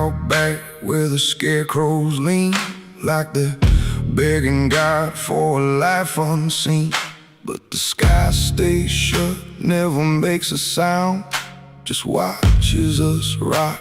out back where the scarecrows lean, like they're begging God for a life unseen. But the sky stays shut, never makes a sound, just watches us rot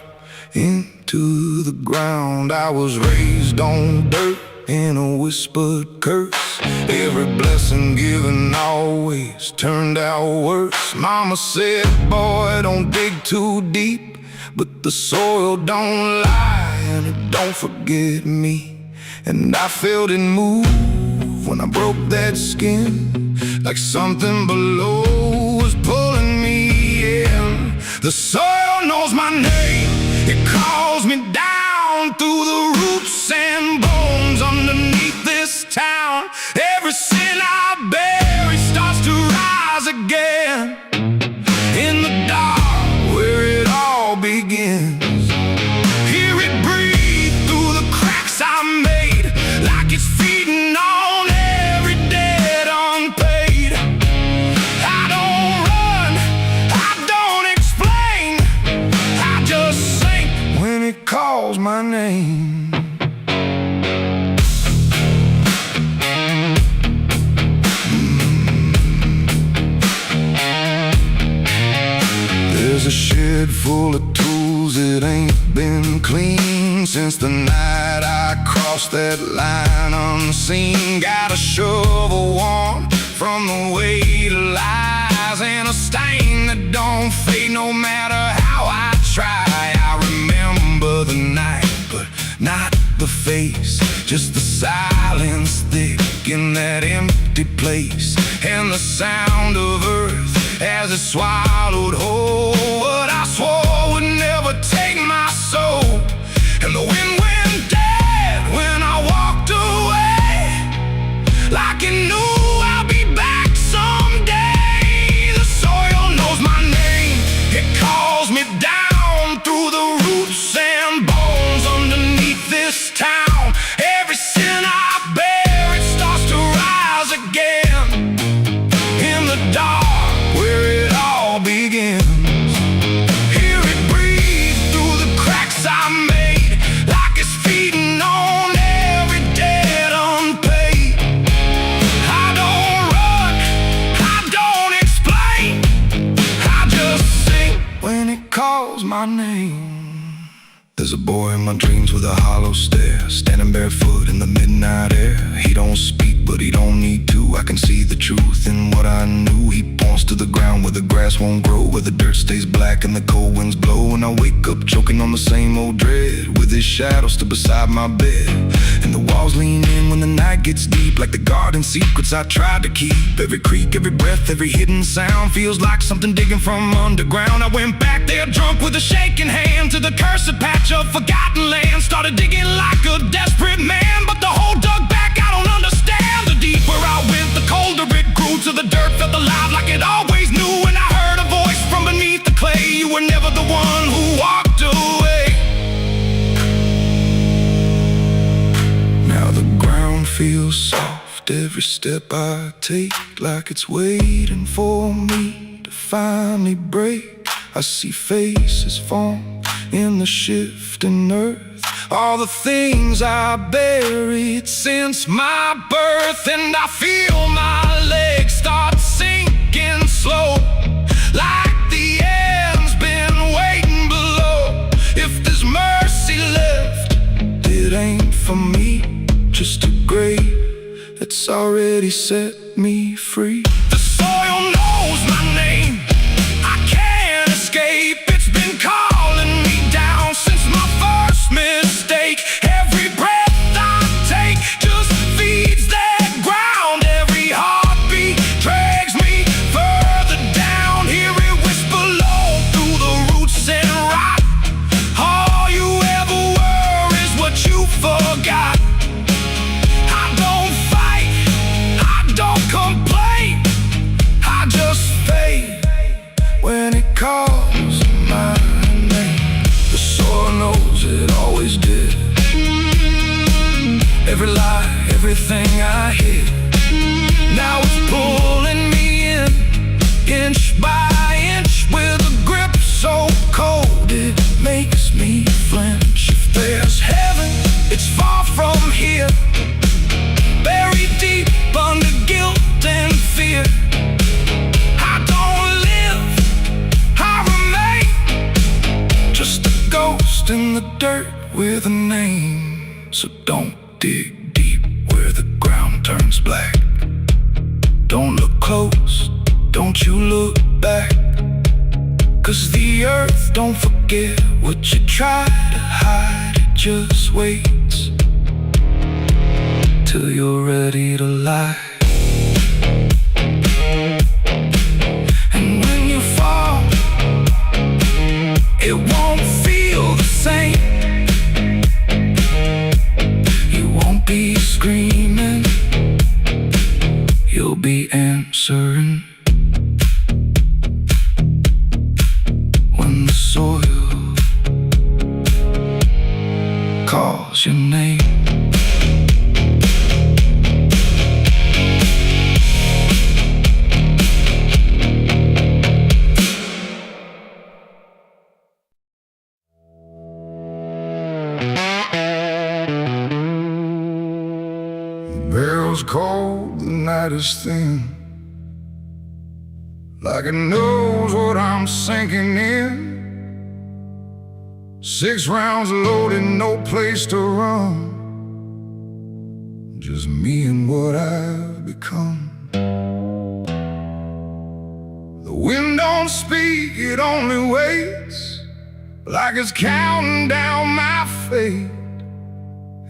into the ground. I was raised on dirt in a whispered curse. Every blessing given always turned out worse. Mama said, boy, don't dig too deep, but the soil don't lie and it don't forget me. And I felt it move when I broke that skin, like something below was pulling me in. The soil knows my name, it calls me down through the roots and bones underneath this town. Every sin I bear, it starts to rise again in the dark where it all begins. Hear it breathe through the cracks I made, like it's feeding on every debt unpaid. I don't run, I don't explain, I just sink when it calls my name. There's a shed full of tools that ain't been clean since the night I crossed that line unseen. Got a shovel worn from the weight of lies, and a stain that don't fade no matter how I try. I remember the night, but not the face, just the silence thick in that empty place, and the sound of earth as it swallowed whole what I swore would never take my soul. And the wind went dead when I walked away, like it knew I'll be back someday. The soil knows my name, it calls me down through the roots and bones underneath this town. Every sin I bear, it starts to rise again in the dark where it all begins. Hear it breathe through the cracks I made, like it's feeding on every debt unpaid. I don't run, I don't explain, I just sing when it calls my name. There's a boy in my dreams with a hollow stare, standing barefoot in the midnight air. He don't speak, but he don't need to. I can see the truth in what I knew. He points to the ground where the grass won't grow, where the dirt stays black and the cold winds blow. And I wake up choking on the same old dread, with his shadow still beside my bed. And the walls lean in when the night gets deep, like the garden secrets I tried to keep. Every creak, every breath, every hidden sound feels like something digging from underground. I went back there drunk with a shaking hand to the cursed patch of forgotten land. Started digging like a desperate man, but the hole dug back, I don't understand. The deeper I went, the colder it grew, till the dirt felt alive like it always knew. And I heard a voice from beneath the clay, you were never the one who walked away. Now the ground feels soft, every step I take, like it's waiting for me to finally break. I see faces form in the shifting earth, all the things I buried since my birth. And I feel my legs start sinking slow, like the end's been waiting below. If there's mercy left, it ain't for me, just a grave that's already set me free. The soil knows my name, I can't escape. It's been calling me down since my first mistake. Every breath I take just feeds that ground. Every heartbeat drags me further down. Hear it whisper low through the roots and rot. All you ever were is what you forgot. I don't fight, I don't the dirt with a name. So don't dig deep where the ground turns black. Don't look close, don't you look back. 'Cause the earth don't forget what you try to hide. It just waits till you're ready to lie. And when you fall, it won't feel the same. You won't be screaming, you'll be answering. When the soil calls your name. The barrel's cold, the night is thin, like it knows what I'm sinking in. 6 rounds loaded, no place to run. Just me and what I've become. The wind don't speak, it only waits, like it's counting down my fate.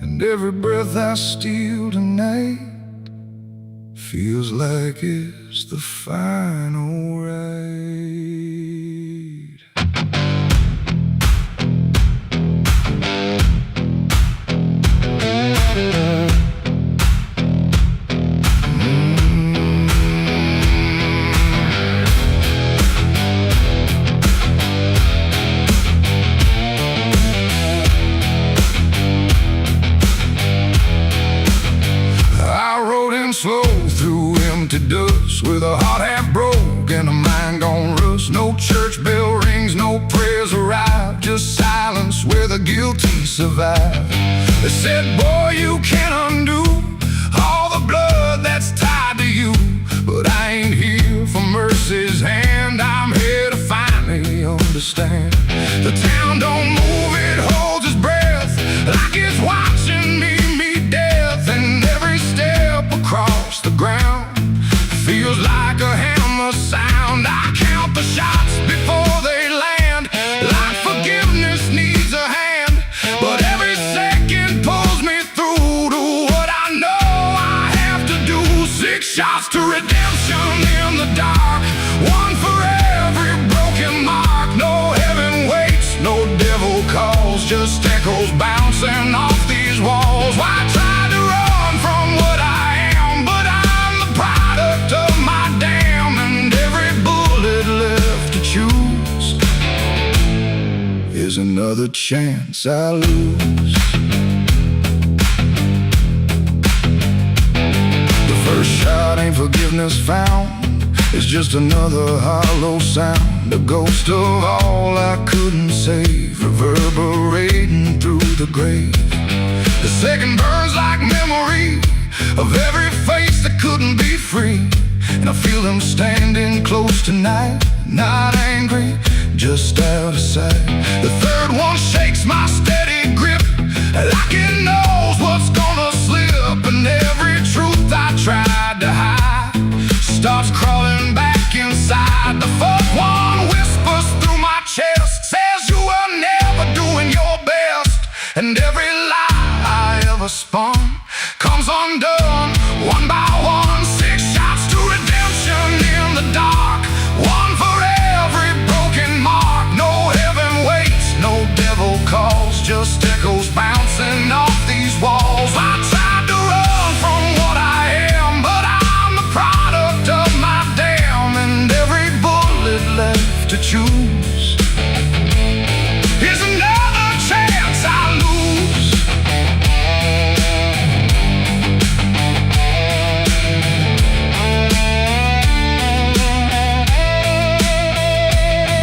And every breath I steal tonight feels like it's the final ride. Slow through empty dust, with a heart half broke and a mind gone rust. No church bell rings, no prayers arrive, just silence where the guilty survive. They said, boy, you can't undo all the blood that's tied to you. But I ain't here for mercy's hand, I'm here to finally understand. The town don't move, it holds its breath, like it's watching me meet death. And every step across the ground feels like a hammer sound. I count the shots before they land, like forgiveness needs a hand. But every second pulls me through to what I know I have to do. 6 shots to redemption in the dark, 1 for every broken mark. No heaven waits, no devil calls, just echoes bouncing off these walls. Why try to run from what I am? But I'm the product of my damn, and every bullet left to choose is another chance I lose. The first shot ain't forgiveness found, it's just another hollow sound, a ghost of all I couldn't save, reverberating through the grave. The second burns like memory of every face that couldn't be free. And I feel them standing close tonight, not angry, just out of sight. The third one shakes my steady grip, like it knows what's gonna slip. And every truth I tried to hide starts crawling back inside. The fourth one whispers through my chest, says you were never doing your best. And every lie I ever spun comes undone, one by one. 6 shots to redemption in the dark, 1 for every broken mark. No heaven waits, no devil calls, just echoes bouncing off these walls. I tried to run from what I am, but I'm the product of my damn, and every bullet left to choose is another chance I lose.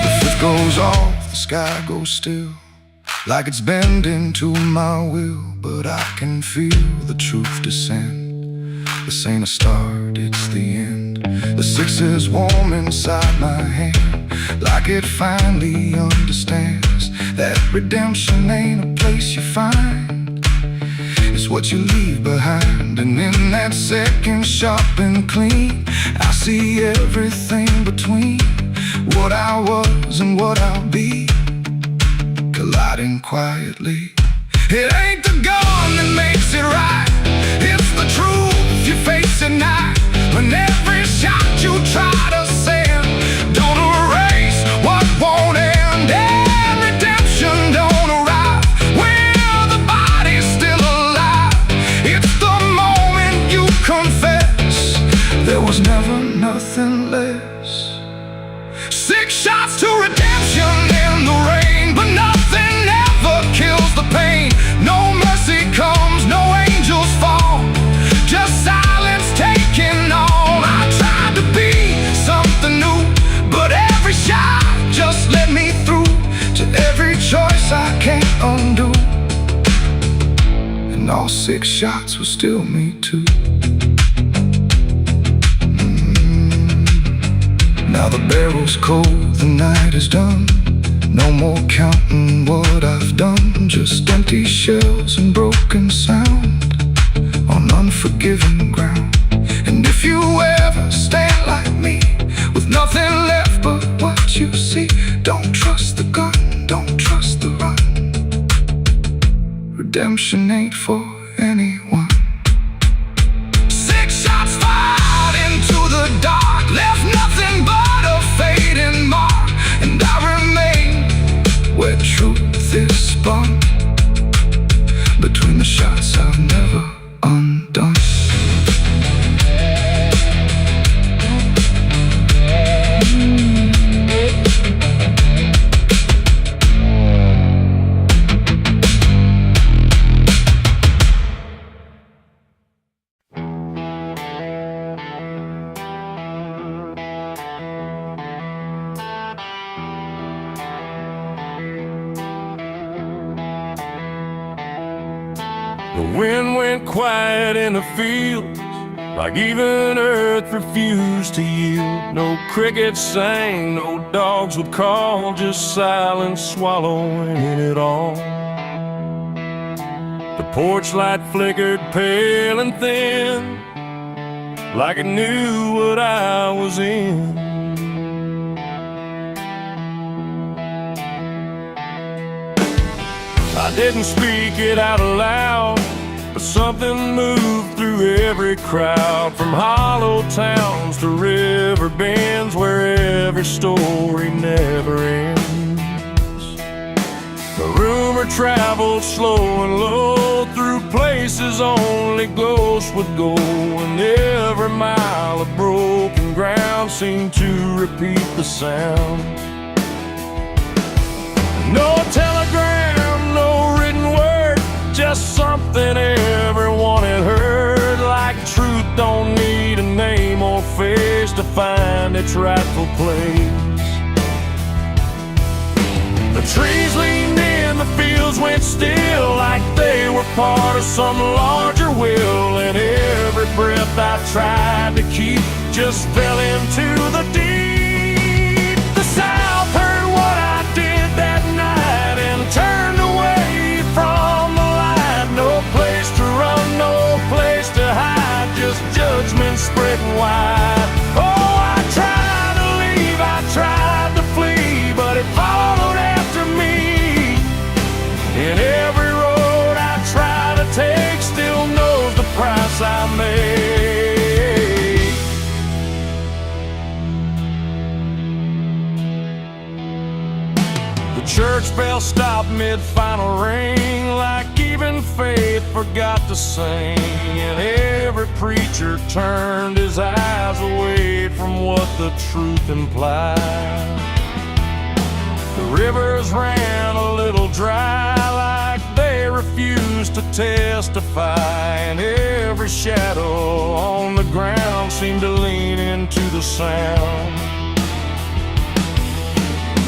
The fifth goes off, the sky goes still, like it's bending to my will. But I can feel the truth descend. This ain't a start, it's the end. The 6 is warm inside my hand, like it finally understands that redemption ain't a place you find, it's what you leave behind. And in that second sharp and clean, I see everything between what I was and what I'll be, colliding quietly. It ain't the gun that makes it right, it's the truth you face at night. When every shot you try to send don't erase what won't end, and redemption don't arrive when the body's still alive. It's the moment you confess there was never nothing less. 6 shots to redemption in the rain, but nothing ever kills the pain. No mercy comes, no angels fall, just silence taking all. I tried to be something new, but every shot just let me through to every choice I can't undo. And all 6 shots were still me too. Now the barrel's cold, the night is done. No more counting what I've done, just empty shells and broken sound on unforgiving ground. And if you ever stand like me with nothing left but what you see, don't trust the gun, don't trust the run. Redemption ain't for anyone. 6 shots fired into the dark, left nothing but a fading mark. And I remain where truth is spun, between the shots I've never undone. The wind went quiet in the fields, like even earth refused to yield. No crickets sang, no dogs would call, just silence swallowing it all. The porch light flickered pale and thin, like it knew what I was in. I didn't speak it out loud, but something moved through every crowd, from hollow towns to river bends, where every story never ends. The rumor traveled slow and low through places only ghosts would go, and every mile of broken ground seemed to repeat the sound. No telegram, no written word, just something everyone had heard, like truth don't need a name or face to find its rightful place. The trees leaned in, the fields went still, like they were part of some larger will, and every breath I tried to keep just fell into the deep. The South heard what I did that night and turned away from the light. No place to run, no place to hide, just judgment spreading wide. Oh, I tried to leave, I tried to flee, but it followed after me. And every road I try to take still knows the price I made. The church bell stopped mid-final ring, like even faith forgot to sing, and every preacher turned his eyes away from what the truth implied. The rivers ran a little dry, like they refused to testify, and every shadow on the ground seemed to lean into the sound.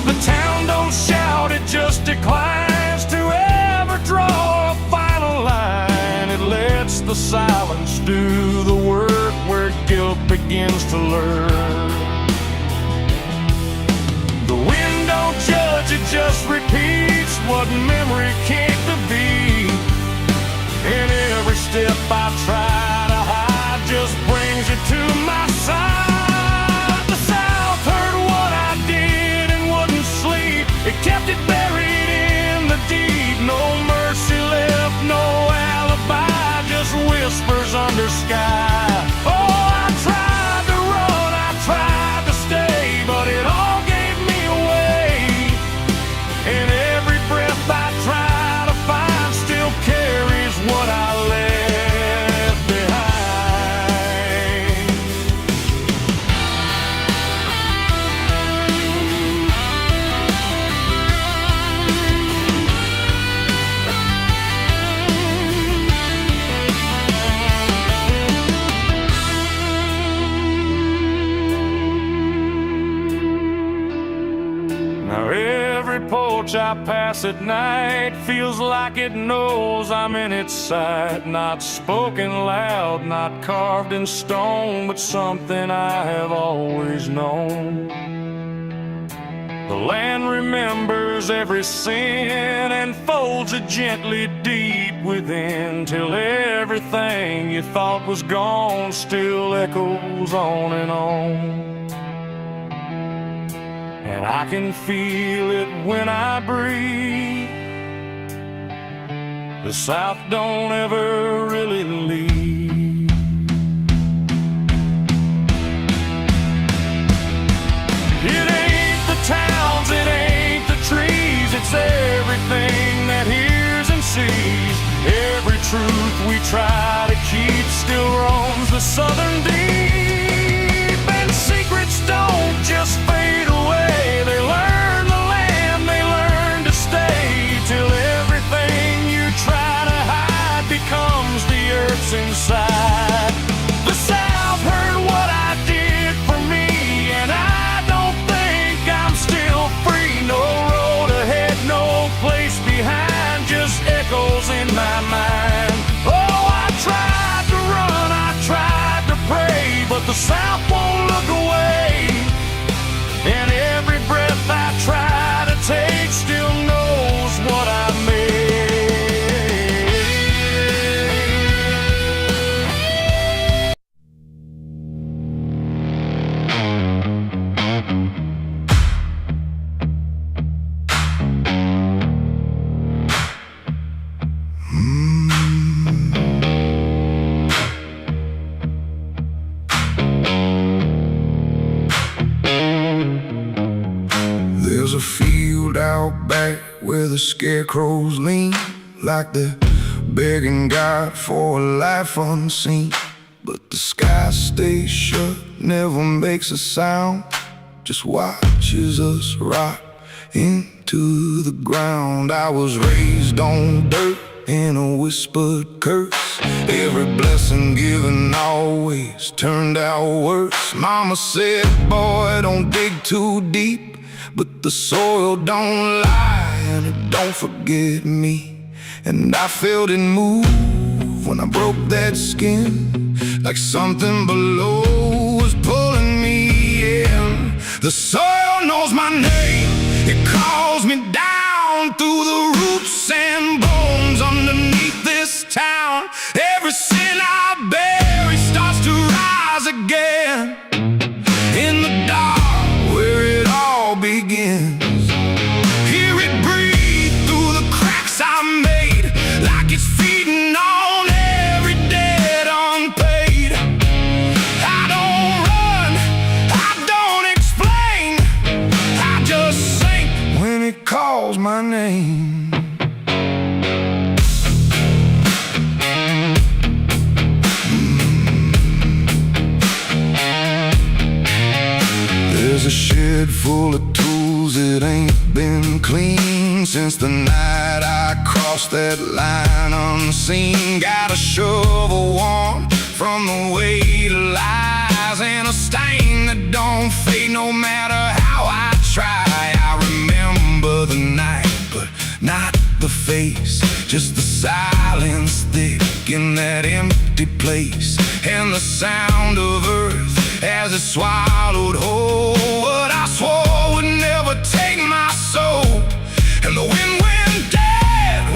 The town don't shout, it just declines to ever draw a final line. It lets the silence do the work where guilt begins to lurk. The kick the beat. And every step I try to hide just brings you to my side. The South heard what I did and wouldn't sleep. It kept it buried in the deep. No mercy left, no alibi, just whispers under sky. Oh, I tried to run, I tried to stay, but it all gave me away. And every breath I try to find still carries what I left behind. Now every porch I pass at night feels like it knows I'm in its sight. Not spoken loud, not carved in stone, but something I have always known. The land remembers every sin and folds it gently deep within, till everything you thought was gone still echoes on and on. And I can feel it when I breathe. The South don't ever really leave. It ain't the towns, it ain't the trees, it's everything that hears and sees. Every truth we try to keep still roams the southern deep. And secrets don't just fade away, they learn the land, they learn to stay, till everything you try to hide becomes the earth's inside. The South heard what I did for me, and I don't think I'm still free. No road ahead, no place behind, just echoes in my mind. Oh, I tried to run, I tried to pray, but the South won't look away. And every breath I try to take still knows what I made. There's a field out back where the scarecrows lean, like they're begging God for a life unseen. But the sky stays shut, never makes a sound, just watches us rot into the ground. I was raised on dirt in a whispered curse. Every blessing given always turned out worse. Mama said, boy, don't dig too deep, but the soil don't lie and it don't forget me. And I felt it move when I broke that skin, like something below was pulling me in. The soil knows my name, it calls me down through the roots and bones underneath this town. Every sin I bury starts to rise again in the dark where it all begins. Hear it breathe through the cracks I made, like it's feeding on every debt unpaid. I don't run, I don't explain, I just sink when it calls my name. There's a shed full of tools that ain't been clean since the night I crossed that line unseen. Got a shovel worn from the weight of lies, and a stain that don't fade no matter how I try. I remember the night, but not the face, just the silence thick in that empty place, and the sound of earth as it swallowed whole what I swore would never take my soul. And the wind went dead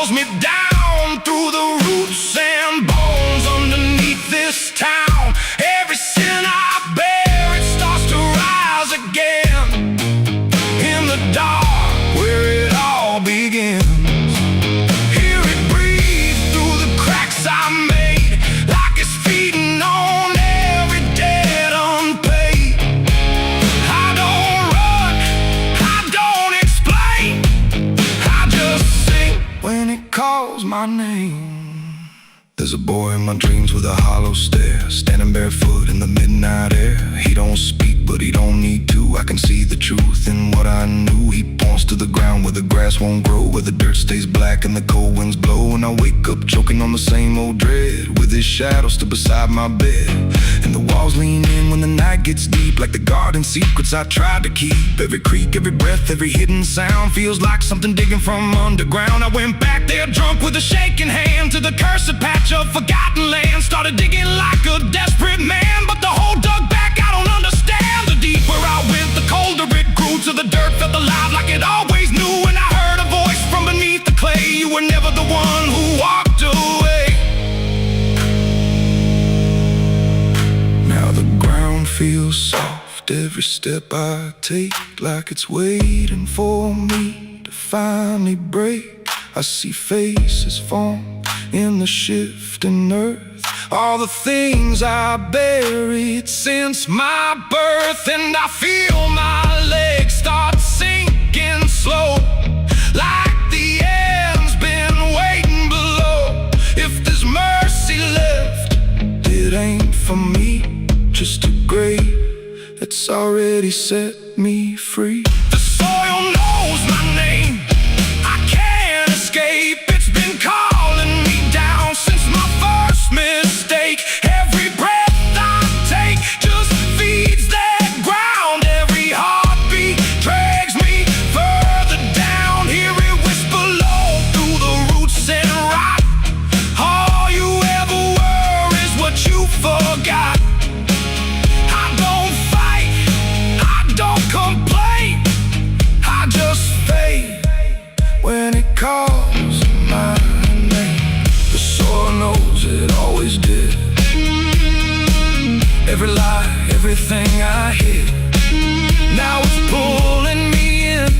calls me down through the roots and bones underneath this town. Every sin I bear, it starts to rise again in the dark where it all begins. Hear it breathe through the cracks I made, like it's feeding on every debt unpaid. I don't run, I don't explain, I just sing when it calls my name. There's a boy in my dreams with a hollow stare, standing barefoot in the midnight air. He don't speak, but he don't need to. I can see the truth in what I knew. He points to the ground where the grass won't grow, where the dirt stays black and the cold winds blow. And I wake up choking on the same old dread, with his shadow still beside my bed. And the walls lean in when the night gets deep, like the garden secrets I tried to keep. Every creak, every breath, every hidden sound feels like something digging from underground. I went back there drunk with a shaking hand to the cursed patch of forgotten land. Started digging like a desperate man, but the hole dug back, I don't understand. The deeper I went, the colder it grew, till the dirt felt alive like it always knew. And I heard a voice from beneath the clay, you were never the one who walked away. Now the ground feels soft, every step I take, like it's waiting for me to finally break. I see faces form in the shifting earth, all the things I buried since my birth. And I feel my legs start sinking slow, like the end's been waiting below. If there's mercy left, it ain't for me, just a grave that's already set me free. The soil knows my name, I can't escape. It's been calling me down since my first mistake. Every breath I take just feeds that ground. Every heartbeat drags me further down. Hear it whisper low through the roots and rot. All you ever were is what you forgot. I don't fight, I don't complain, I just fade when it calls my name. The soil knows it always did. Every lie, everything I hid, now it's pulling me in,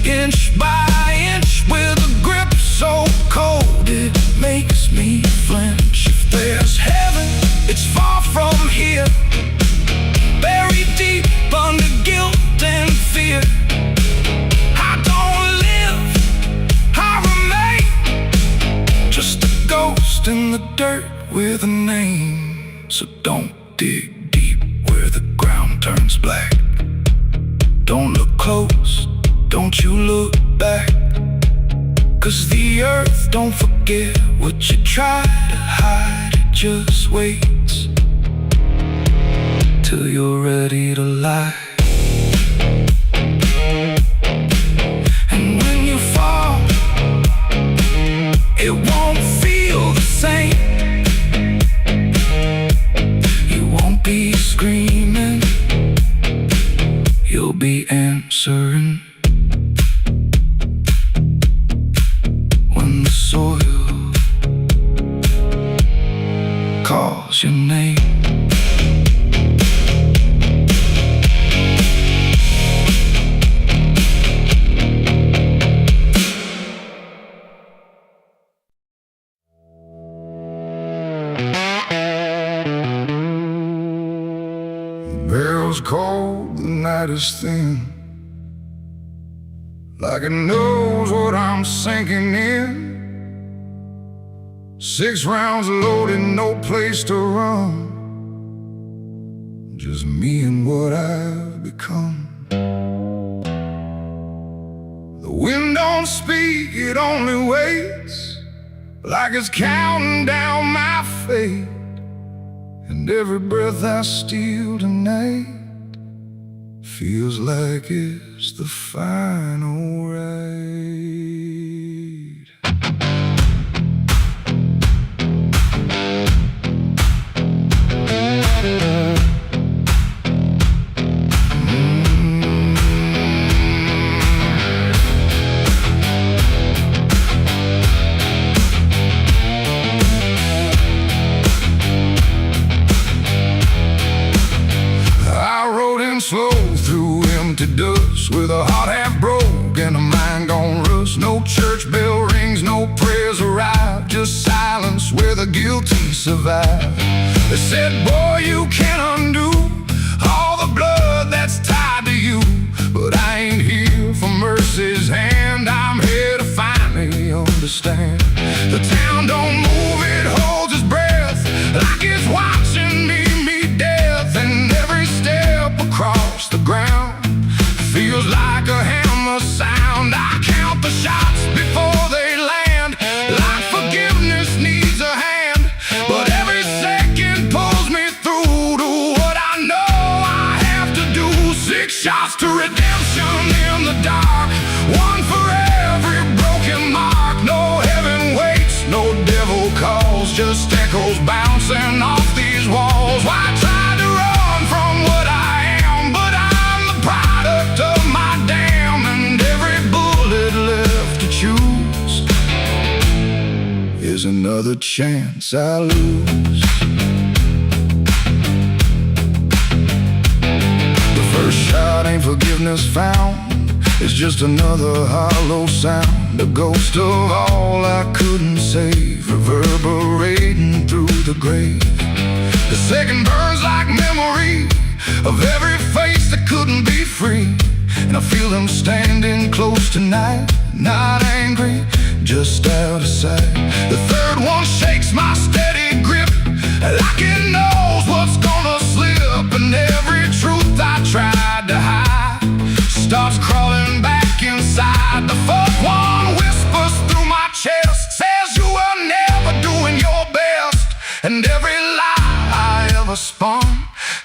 inch by inch, with a grip so cold it makes me flinch. If there's heaven, it's far from here, buried deep under guilt and fear. I don't live, I remain, just a ghost in the dirt with a name. So don't dig deep where the ground turns black. Don't look close, don't you look back, 'cause the earth don't forget what you try to hide. It just waits till you're ready to lie. And when you fall, it won't feel the same. You won't be screaming, you'll be answering. When the soil calls your name. Barrel's cold, the night is thin, like it knows what I'm sinking in. 6 rounds loaded, no place to run, just me and what I've become. The wind don't speak, it only waits, like it's counting down my fate. And every breath I steal tonight feels like it's the final ride. into silence where the guilty survive. They said, boy, you can't undo all the blood that's tied to you. But I ain't here for mercy's hand, I'm here to finally understand. The town don't move, it holds its breath, like it's watching me meet death. And every step across the ground feels like a hammer sound. I count the shots before they land, like forgiveness needs a hand. But every second pulls me through to what I know I have to do. 6 shots to redemption in the dark, one for every broken mark. No heaven waits, no devil calls, just echoes bouncing off these walls. Why try to run from what I am? But I'm the product of my damn, and every bullet left to choose is another chance I lose. The first shot ain't forgiveness found, it's just another hollow sound, a ghost of all I couldn't save, reverberating through the grave. The second burns like memory of every face that couldn't be free, and I feel them standing close tonight, not angry, just out of sight. The third one shakes my steady grip, like it knows what's gonna slip, and every truth I tried to hide starts crawling back inside. The fourth one whispers through my chest, says you were never doing your best, and every lie I ever spun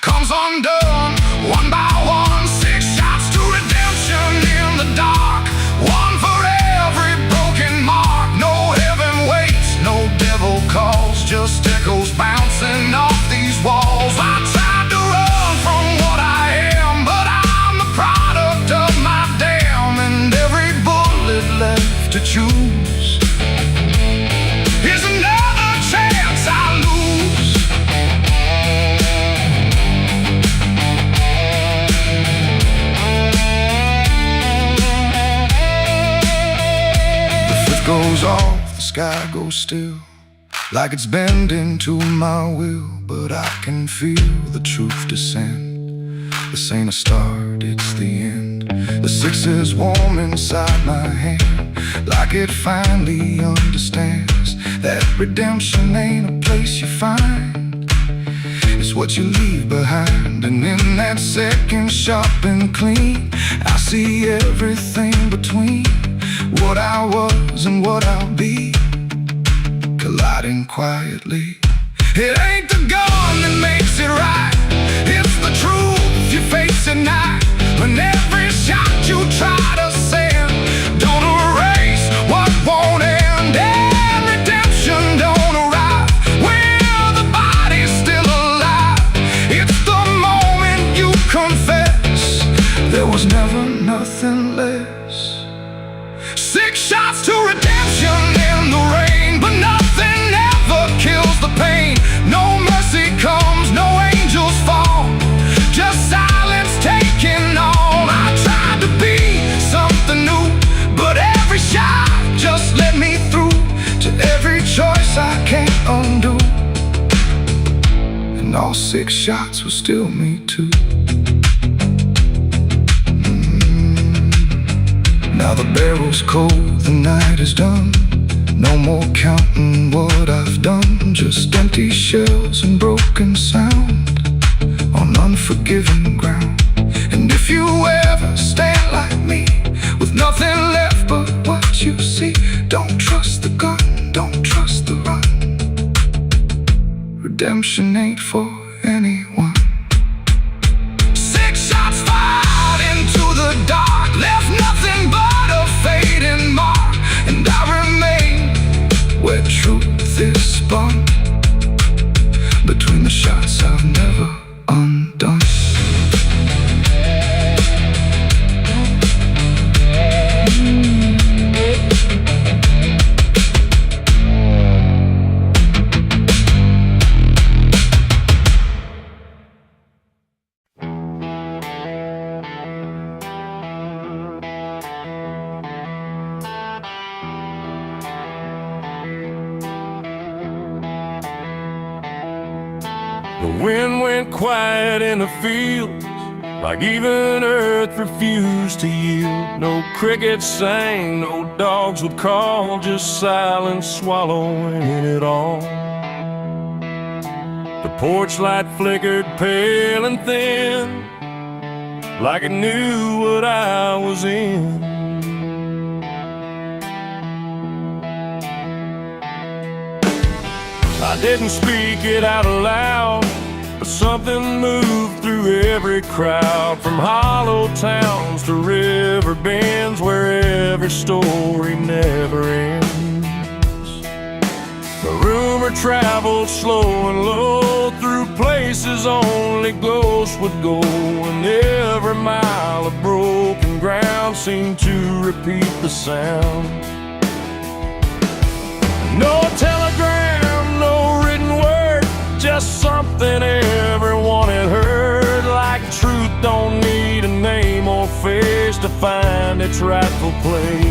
comes undone one by one. 6 shots to redemption in the dark, one for every broken mark. No heaven waits, no devil calls, just echoes bouncing off these walls. I tried to run from what I am, but I'm the product of my damn, and every bullet left to choose is another chance I lose. The fifth goes off, the sky goes still, like it's bending to my will, but I can feel the truth descend. This ain't a start, it's the end. The 6 is warm inside my hand, like it finally understands that redemption ain't a place you find, it's what you leave behind. And in that second sharp and clean, I see everything between what I was and what I'll be, colliding quietly. It ain't the gun that makes it right, it's the truth you face at night. When every shot you try to send don't erase what won't end, and redemption don't arrive when the body's still alive. It's the moment you confess there was never nothing less. 6 shots to redemption in the rain, but nothing ever kills the pain. No mercy comes, no angels fall, just silence taking on. I tried to be something new, but every shot just let me through to every choice I can't undo, and all 6 shots were still me too. Now the barrel's cold, the night is done, no more counting what I've done, just empty shells and broken sound on unforgiving ground. And if you ever stand like me, with nothing left but what you see, don't trust the gun, don't trust the run. Redemption ain't for anyone. 6 shots fired into the dark, left nothing but a fading mark, and I remain where truth is spun, between the shots I've never undone. The wind went quiet in the fields, like even earth refused to yield. No crickets sang, no dogs would call, just silence swallowing it all. The porch light flickered pale and thin, like it knew what I was in. I didn't speak it out loud, but something moved through every crowd, from hollow towns to river bends, where every story never ends. The rumor traveled slow and low through places only ghosts would go, and every mile of broken ground seemed to repeat the sound. No telegram, no written word, just something everyone had heard, like truth don't need a name or face to find its rightful place.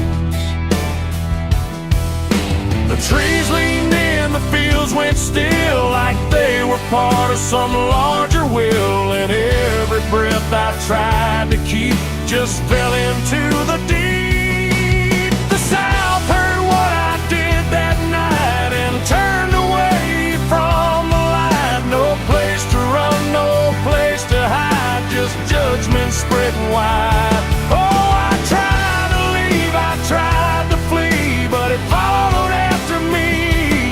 The trees leaned in, the fields went still, like they were part of some larger will, and every breath I tried to keep just fell into the deep. The South heard what I did that night and turned away from the light. No place to run, no place to hide, just judgment spreading wide. Oh, I tried to leave, I tried to flee, but it followed after me.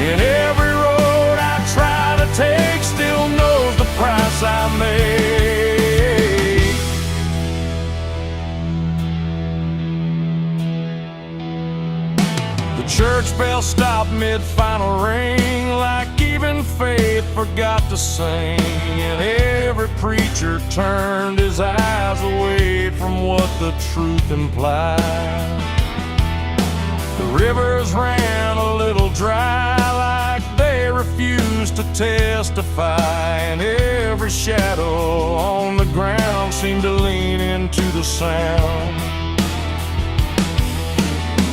And every road I try to take still knows the price I made. The church bell stopped mid-final ring, like even faith forgot to sing, and every preacher turned his eyes away from what the truth implied. The rivers ran a little dry, like they refused to testify, and every shadow on the ground seemed to lean into the sound.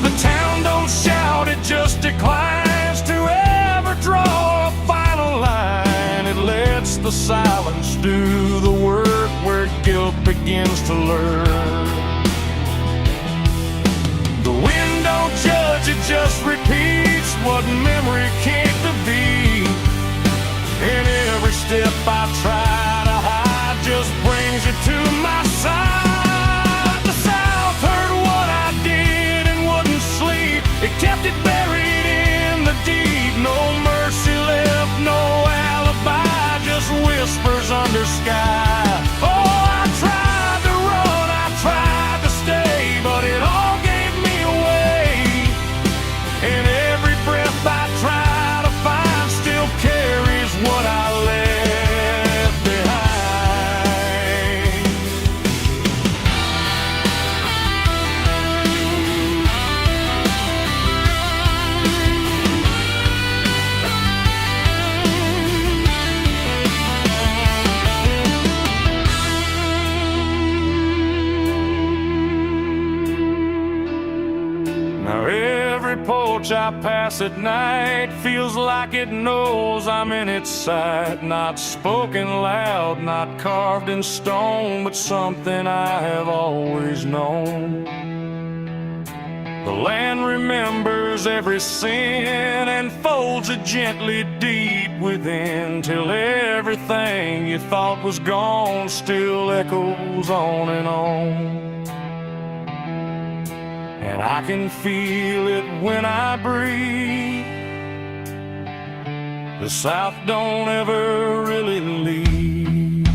The town don't shout, it just declines to ever draw a final line. It lets the silence do the work where guilt begins to learn. The wind don't judge, it just repeats what memory came to be. And every step I try to hide just brings you to my side. The South heard what I did and wouldn't sleep, it kept it buried in the deep. No mercy left, no alibi, just whispers under sky. Oh, I tried to run, I tried to stay, but it all gave me away. And every breath I try to find still carries what I left behind. Now every porch I pass at night feels like it knows I'm in its sight. Not spoken loud, not carved in stone, but something I have always known. The land remembers every sin and folds it gently deep within, till everything you thought was gone still echoes on and on. And I can feel it when I breathe. The South don't ever really leave.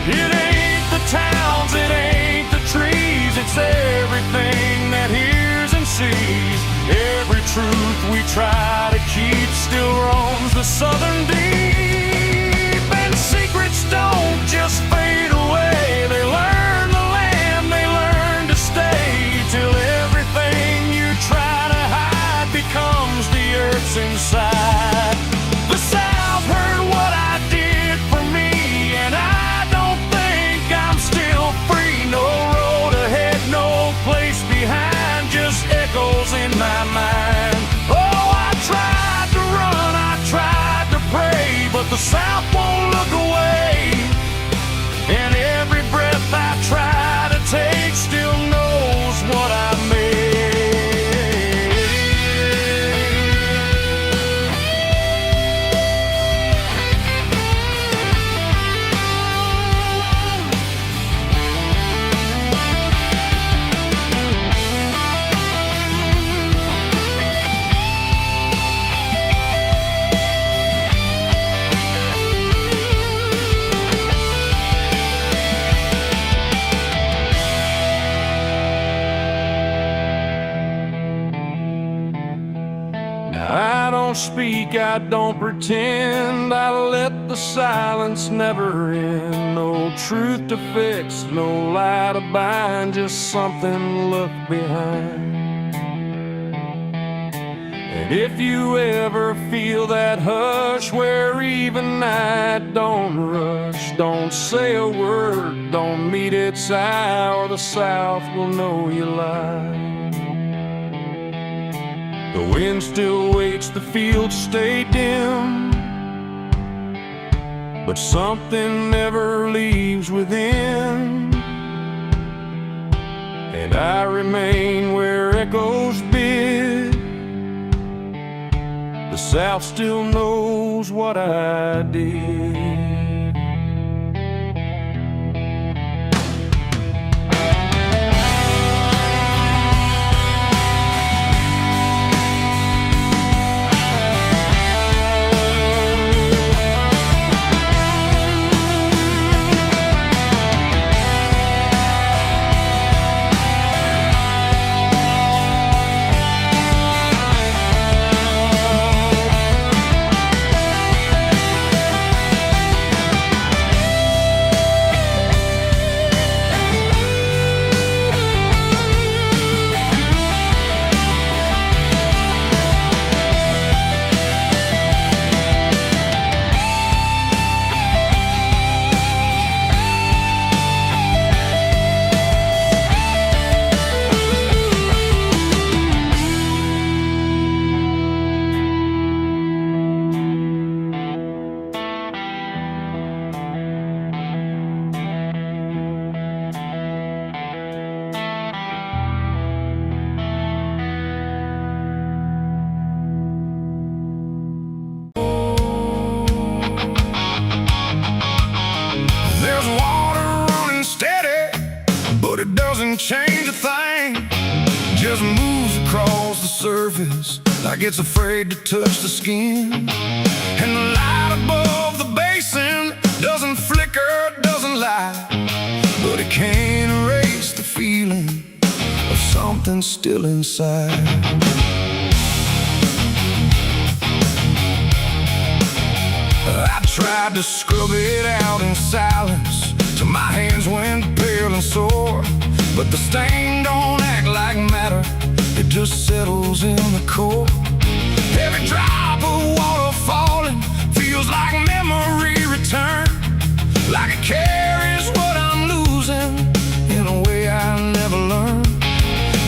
It ain't the towns, it ain't the trees, it's everything that hears and sees. Every truth we try to keep still roams the southern deep. And secrets don't just fade away, they learn the land, they learn to stay, till everything you try to hide becomes the earth's inside. The South heard what I did for me, and I don't think I'm still free. No road ahead, no place behind, just echoes in my mind. speak, I don't pretend. I let the silence never end. No truth to fix, no lie to bind, just something to look behind. And if you ever feel that hush where even night don't rush, don't say a word, don't meet its eye, or the South will know you lie. The wind still waits, the fields stay dim, but something never leaves within. And I remain where echoes bid. The South still knows what I did. Change a thing, just moves across the surface like it's afraid to touch the skin. And the light above the basin doesn't flicker, doesn't lie, but it can't erase the feeling of something still inside. I tried to scrub it out in silence till my hands went pale and sore, but the stain don't act like matter, it just settles in the core. Every drop of water falling feels like memory return, like it carries what I'm losing in a way I never learned.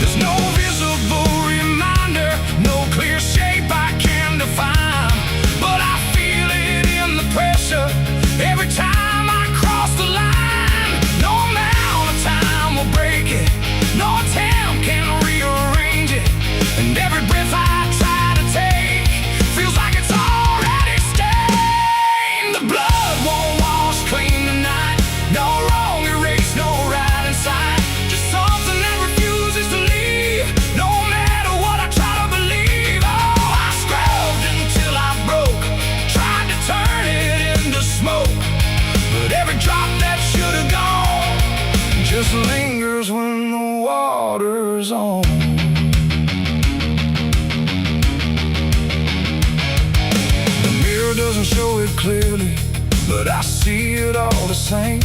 There's no visible reminder, no clear shape I can define, but I feel it in the pressure every time I cross the line. No amount of time will break it, no attempt can rearrange it, and every breath I try to take feels like it's already stained. The blood won't wash clean tonight, no wrong erased, no right inside, just something that refuses to leave, no matter what I try to believe. Oh, I scrubbed until I broke, tried to turn it into smoke, but every drop that should have gone just lingers when the water's on. The mirror doesn't show it clearly, but I see it all the same.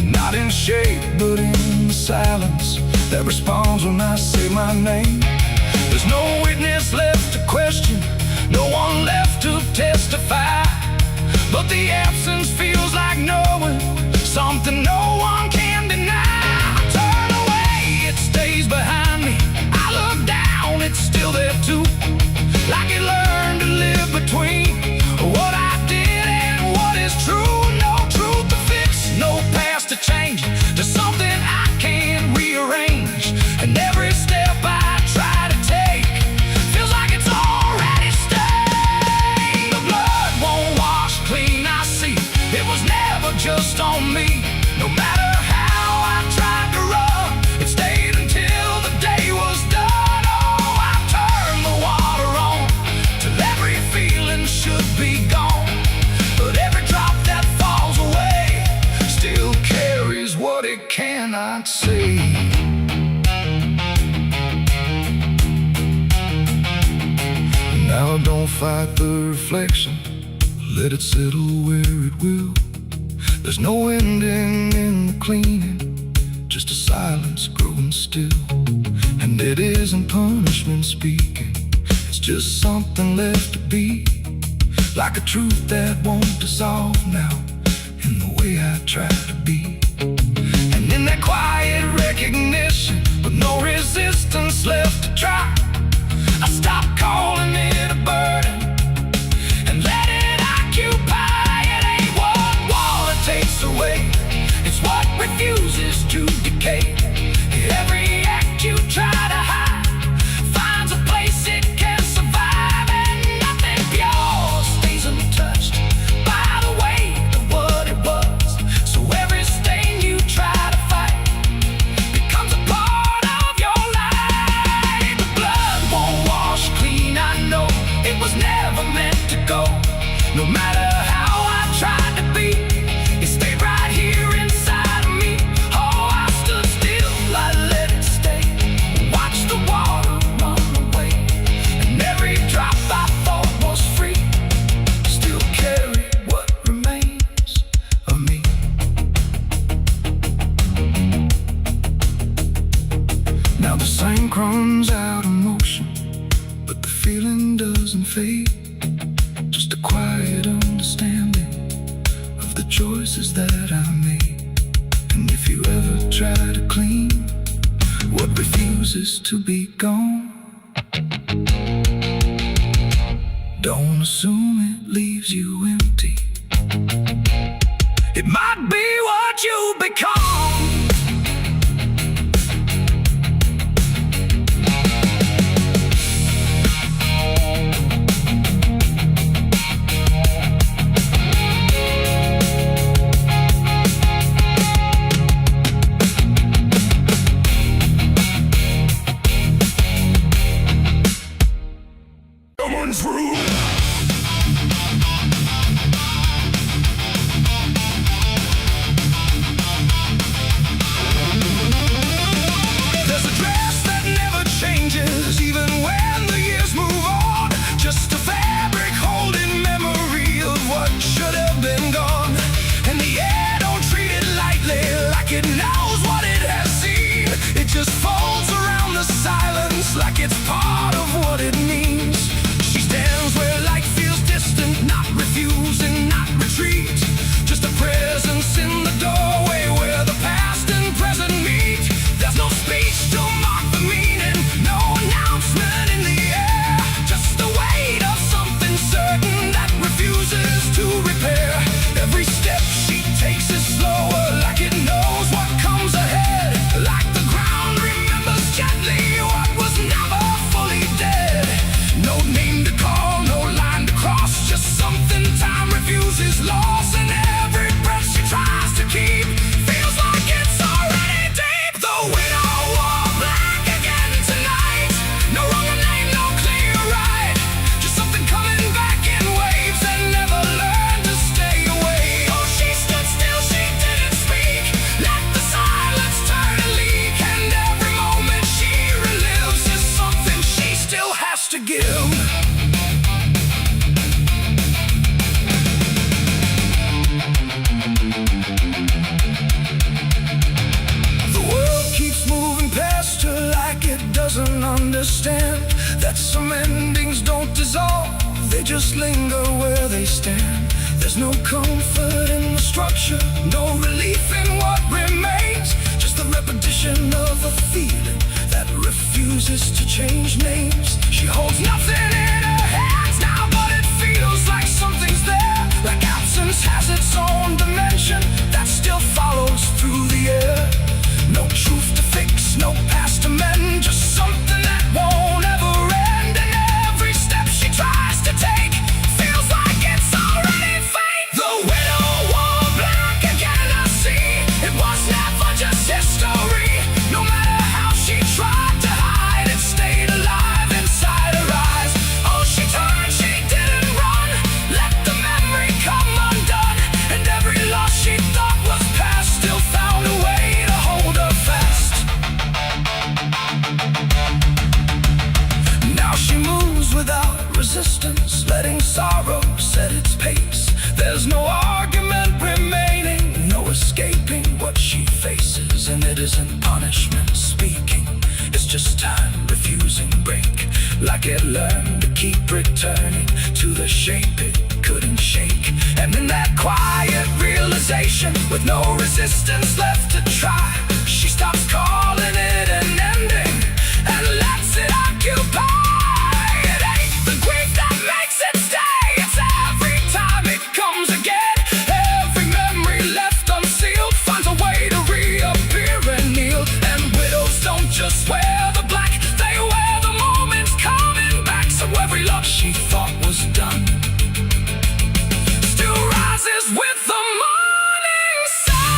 Not in shape, but in the silence that responds when I say my name. There's no witness left to question, no one left to testify, but the absence feels like knowing something no one can deny. I turn away, it stays behind me. I look down, it's still there too, like it learned to live between what I did and what is true. No truth to fix, no past to change, to something I can't rearrange. And every step I try to take feels like it's already stained. The blood won't wash clean, I see it was never just on me. No matter how I tried to run, it stayed until the day was done. Oh, I turned the water on till every feeling should be gone, but every drop that falls away still carries what it cannot see. Now I don't don't fight the reflection, let it settle where it will. There's no ending in the cleaning, just a silence growing still. And it isn't punishment speaking, it's just something left to be, like a truth that won't dissolve now in the way I try to be. And in that quiet recognition, with no resistance left to try, I stop calling it a burden and let it occupy. It ain't what water takes away, it's what refuses to decay. Every act you try to hide finds a place it can survive, and nothing pure stays untouched by the weight of what it was. So every stain you try to fight becomes a part of your life. The blood won't wash clean, I know it was never meant to go. No matter how I tried to be, it stayed right here inside of me. Oh, I stood still, I let it stay, watched the water run away, and every drop I thought was free still carried what remains of me. Now the sink runs out of motion, but the feeling doesn't fade. Just a quiet understanding of the choices that I made. And if you ever try to clean what refuses to be gone, don't assume it leaves you empty. It might be what you become. Someone's room. There's a dress that never changes, even when the years move on. Just a fabric holding memory of what should have been gone. And the air don't treat it lightly, like it knows what it has seen. It just folds around the silence like it's part of what it means. She stands where light feels distant, not refusing, not retreat. Just a presence in the doorway where the past and present meet. There's no speech to mark the meaning, no announcement in the air. Just the weight of something certain that refuses to repair. Every step she takes is slower, like it knows what comes ahead. Like the ground remembers gently what was never fully dead. No name to call, no line to cross, just something time refuses loss. And every breath she tries to keep feels like it's already deep. The widow wore black again tonight. No wrong name, no clear right. Just something coming back in waves that never learned to stay away. Oh, she stood still, she didn't speak. Let the silence turn and leak. And every moment she relives is something she still has to give. The world keeps moving past her like it doesn't understand that some endings don't dissolve, they just linger where they stand. There's no comfort in the structure, no relief in what remains. Just the repetition of a feeling that refuses to change names. She holds nothing in her hands now, but it feels like something's there. Like absence has its own dimension that still follows through the air. No truth to fix, no past to mend, just something that won't ever end. And every step she tries to take feels like it's already fate. The widow wore black again, I see. It was never just history. No matter how she tried to hide, it stayed alive inside her eyes. like it learned to keep returning to the shape it couldn't shake. And in that quiet realization, with no resistance left to try, she stops calling it an ending and lets it occupy. It ain't the grief that makes it stay, it's every time it comes again. Every memory left unsealed finds a way to reappear and kneel. And widows don't just wear the black, they wear the moments coming back. So every love she thought was done still rises with the morning sun.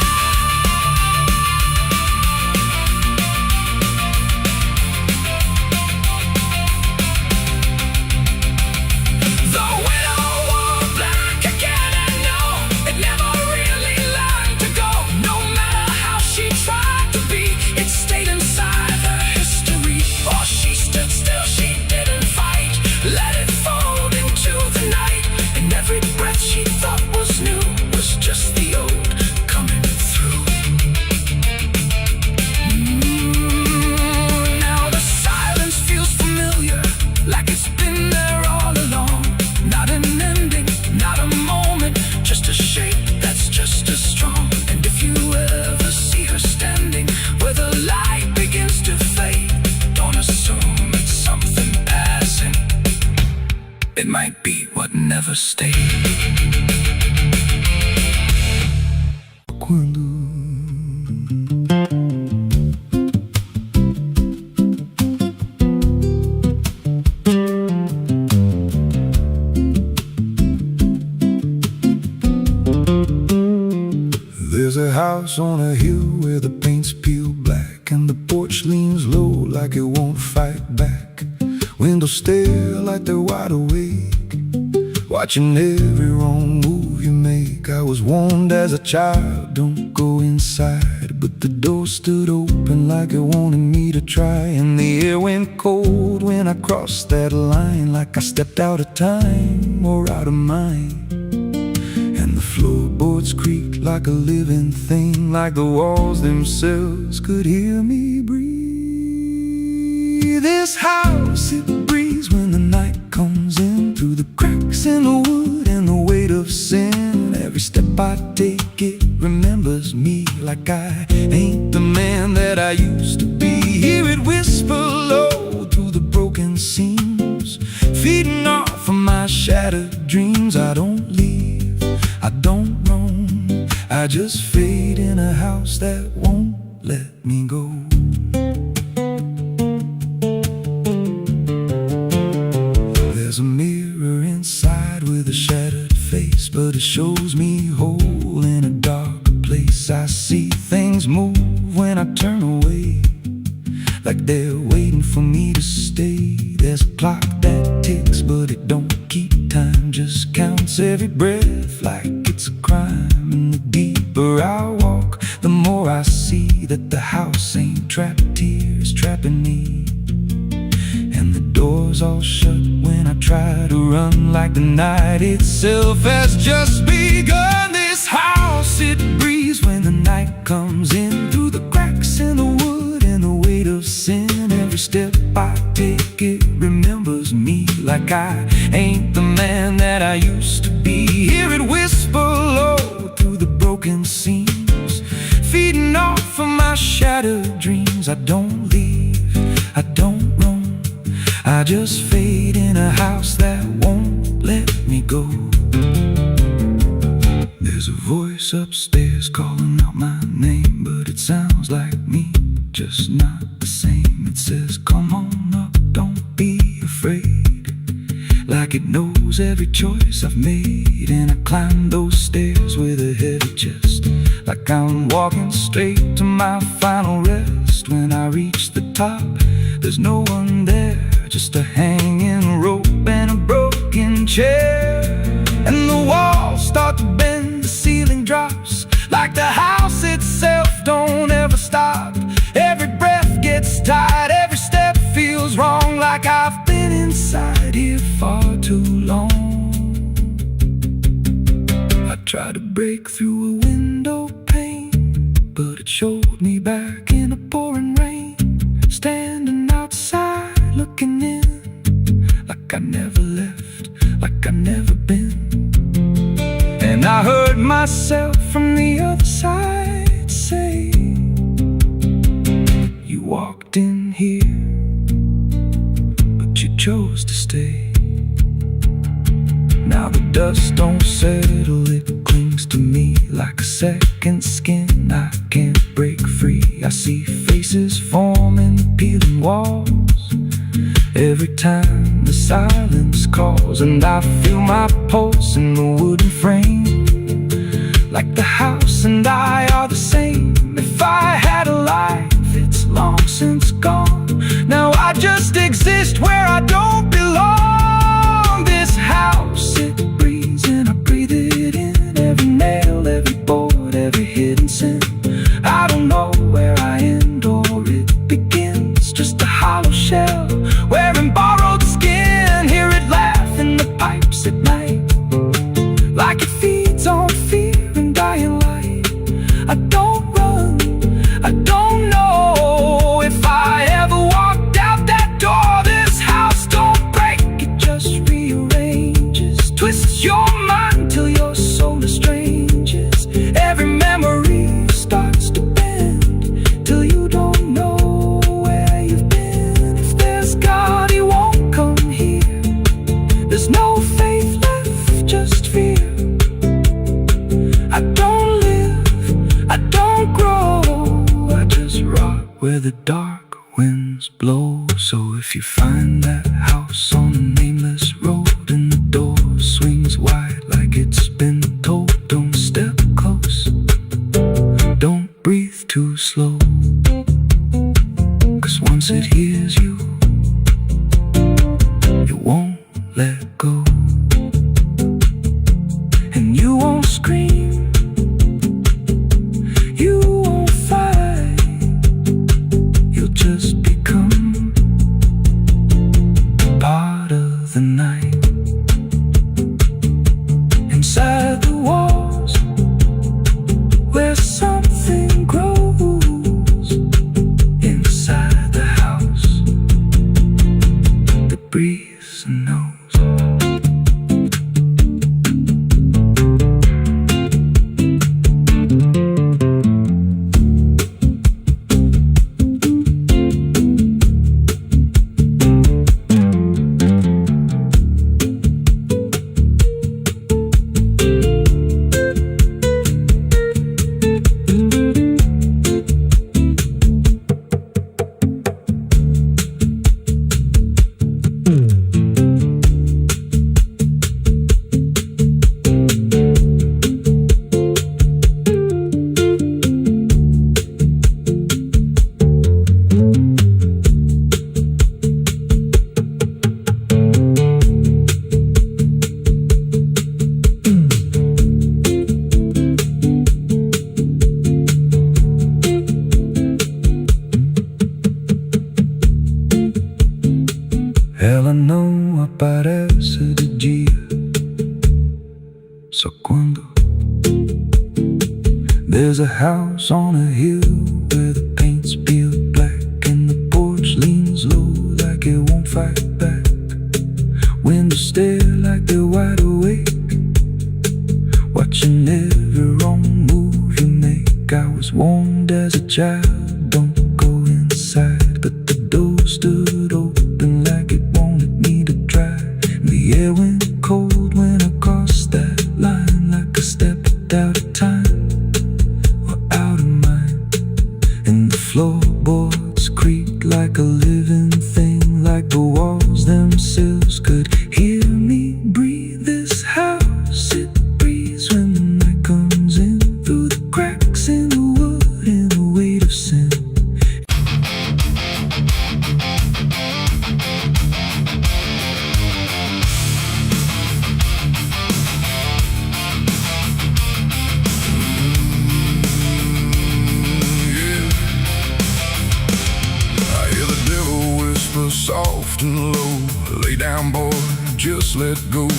The widow wore black again, and no, it never really learned to go. No matter how she tried to be, it stayed inside her history. Or she stood still, she didn't fight, let it fold into the night. And every breath she thought was new was just the old coming through. Now the silence feels familiar, like it's been there all along. Not an ending, not a moment, just a shape that's just as strong. And if you ever see her standing where the light begins to fade, don't assume it's something passing, it might be what never stayed. Quando there's a house on a hill where the paint's peeled black, and the porch leans low like it won't fight back. Windows stare like they're wide awake, watching every wrong move you make. I was warned as a child, don't go inside, but the door stood open like it wanted me to try. And the air went cold when I crossed that line, like I stepped out of time or out of mind. And the floorboards creaked like a living thing, like the walls themselves could hear me breathe. This house, it breathes when the night comes in, through the cracks in the wood and the weight of sin. Every step I take, it remembers me, like I ain't the man that I used to be. Hear it whisper low through the broken seams, feeding off of my shattered dreams. I don't leave, I don't roam, I just fade in a house that won't let me go. There's a mirror inside with a shattered face, but it shows me whole in a dark place. I see things move when I turn away, like they're waiting for me to stay. There's a clock that ticks, but it don't keep time, just counts every breath like it's a crime. And the deeper I walk, the more I see that the house ain't trapped here, it's trapping me. And the doors all shut when I try to run, like the night itself has just begun. This house, it breathes when the night comes in, through the cracks in the wood and the weight of sin. Every step I take, it remembers me, like I ain't the man that I used to be. Hear it whisper low through the broken seams, feeding off of my shattered dreams. I don't leave, I don't roam, I just fade in a house that won't let me go. There's a voice upstairs calling out my name, but it sounds like me, just not the same. It says, come on up, don't be afraid, like it knows every choice I've made. And I climb those stairs with a heavy chest, like I'm walking straight to my final rest. When I reach the top, there's no one there, just a hanging rope and a broken chair. And the walls start to bend, the ceiling drops, like the house itself don't ever stop. Every breath gets tight, every step feels wrong, like I've been inside here far too long. I tried to break through a window pane, but it showed me back in a pouring rain. Standing outside looking in, myself from the other side, say, you walked in here, but you chose to stay. Now the dust don't settle, it clings to me like a second skin. I can't break free. I see faces forming, peeling walls every time the silence calls, and I feel my pulse in the wooden frame, like the house and I are the same. If I had a life, it's long since gone. Now I just exist where I don't belong. This house, it breathes and I breathe it in. Every nail, every board, every hidden sin. I don't know where I end or it begins. Just a hollow shell wearing borrowed skin. Hear it laugh in the pipes at night, like it feeds on fear and dying light. I don't run, I don't know if I ever walked out that door. This house don't break, it just rearranges, twists your mind till your soul estranges. Every memory starts to bend till you don't know where you've been. If there's God, he won't come here. There's no faith left, just fear. I don't live, I don't grow, I just rot where the dark winds blow. So if you find that house on a nameless road and the door swings wide like it's been told, don't step close, don't breathe too slow, 'cause once it hears you, it won't let go. And you won't scream, you won't fight, you'll just become part of the night. Inside the walls, where something grows. Inside the house that breathes and knows. Ela não aparece de dia, só quando. There's a house on a hill where the paint's peeled black and the porch leans low like it won't fight back. Windows stare like they're wide awake, watching every wrong move you make. I was warned as a child, don't go inside, but the door stood open like it wanted me to try. The air went cold when I crossed that line, like I stepped out of time or out of mind. And the floorboards creaked like a living thing, like the walls themselves could hear me breathe. This house, it breathes when the night comes in, through the cracks in the wood and the weight of sin. Soft and low, lay down boy, just let go.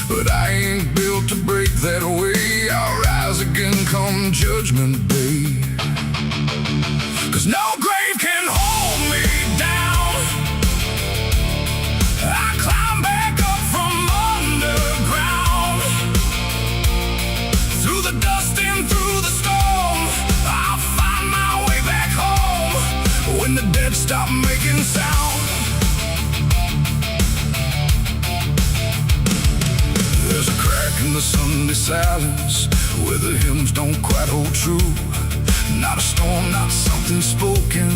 But I ain't built to break that way. I'll rise again come judgment day. 'Cause no grave can hold me down. I climb back up from underground, through the dust the dead stop making sound. There's a crack in the Sunday silence where the hymns don't quite hold true. Not a storm, not something spoken,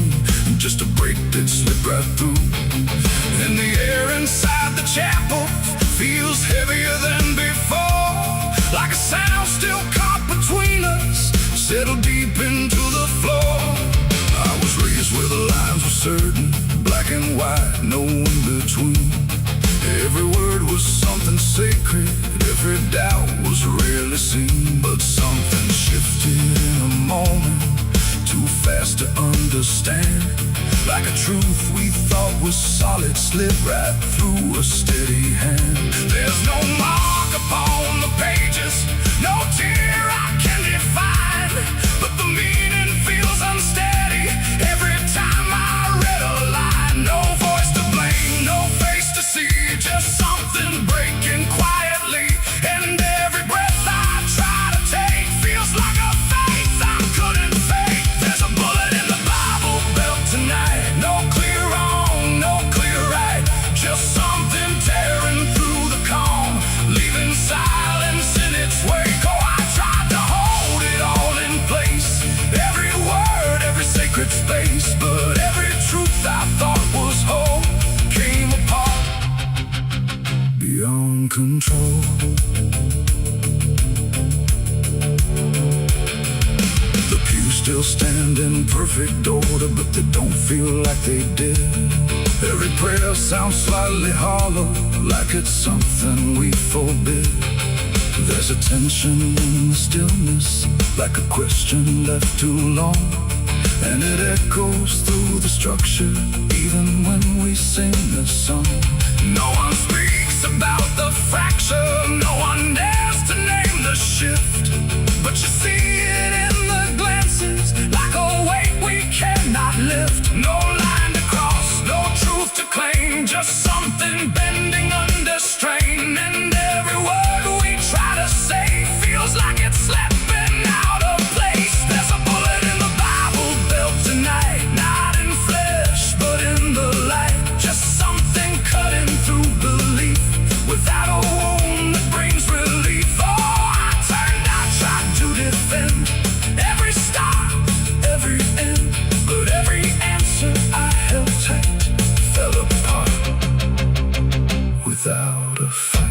just a break that slipped right through. And the air inside the chapel feels heavier than before, like a sound still caught between us, settled deep into the floor. I was raised where the lines were certain, black and white, no in between. Every word was something sacred, every doubt was rarely seen. But something shifted in a moment, too fast to understand. Like a truth we thought was solid slipped right through a steady hand. There's no mark upon the pages, no tear I can define, but the meaning feels unsteady every time I read a line. No voice to blame, no face to see, just something breaking quietly. And every breath I try to take feels like a faith I couldn't fake. There's a bullet in the Bible belt tonight, no clear wrong, no clear right, just something tearing through the calm, leaving silence in its wake. Oh, I tried to hold it all in place, every word, every sacred space, but every truth I thought was whole came apart beyond control. The pews still stand in perfect order, but they don't feel like they did. Every prayer sounds slightly hollow, like it's something we forbid. There's a tension in the stillness, like a question left too long, and it echoes through the structure, even when we sing a song. No one speaks about the fracture, no one dares to name the shift, but you see it in the glances, like a weight we cannot lift. No line to cross, no truth to claim, just something bending under strain. And every word we try to say feels like it's slipping out of place. There's a bullet in the Bible belt tonight, not in flesh but in the light, just something cutting through belief without a wound that brings relief. Oh, I turned, I tried to defend every start, every end, but every answer I held tight fell apart without a fight.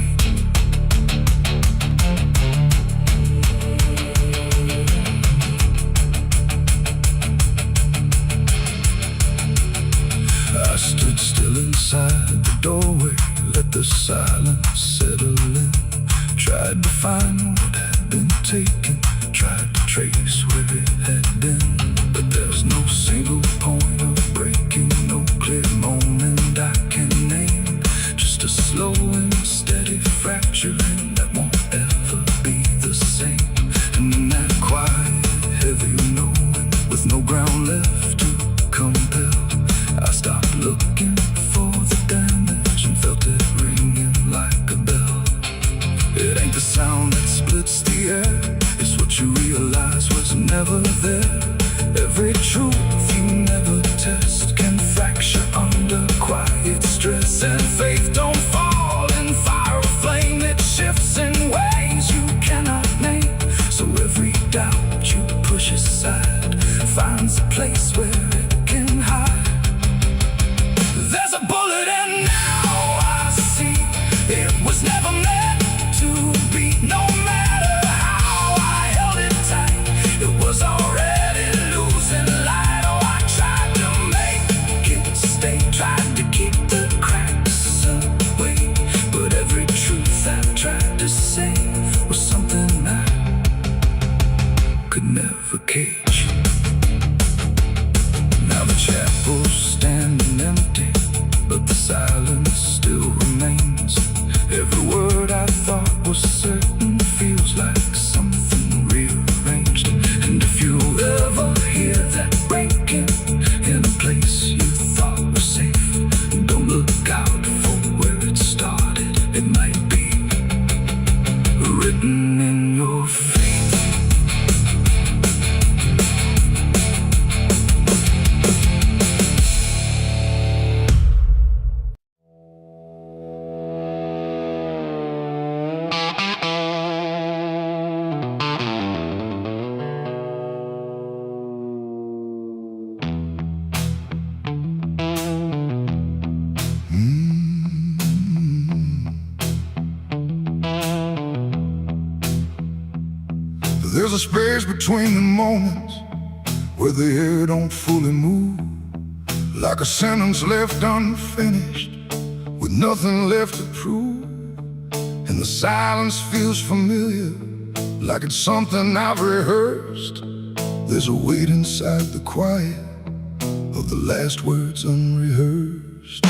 I stood still inside the doorway, let the silence settle in. Tried to find what had been taken, tried to trace where it had been, but there's no single point of breaking, no clear moment I can name. Just a slow and steady fracturing that won't ever be the same. And in that quiet, heavy knowing, with no ground left to compel, I stopped looking for the damage and felt it ringing like a bell. It ain't the sound that splits the air, it's what you realize was never there. Every truth you never test can fracture under quiet stress. And faith don't fall in fire or flame, it shifts in ways you cannot name. So every doubt you push aside finds a place where it can hide. There's a bullet and now I see it was never meant to be. No matter how I held it tight, it was already a space between the moments where the air don't fully move, like a sentence left unfinished with nothing left to prove. And the silence feels familiar, like it's something I've rehearsed. There's a weight inside the quiet of the last words unrehearsed.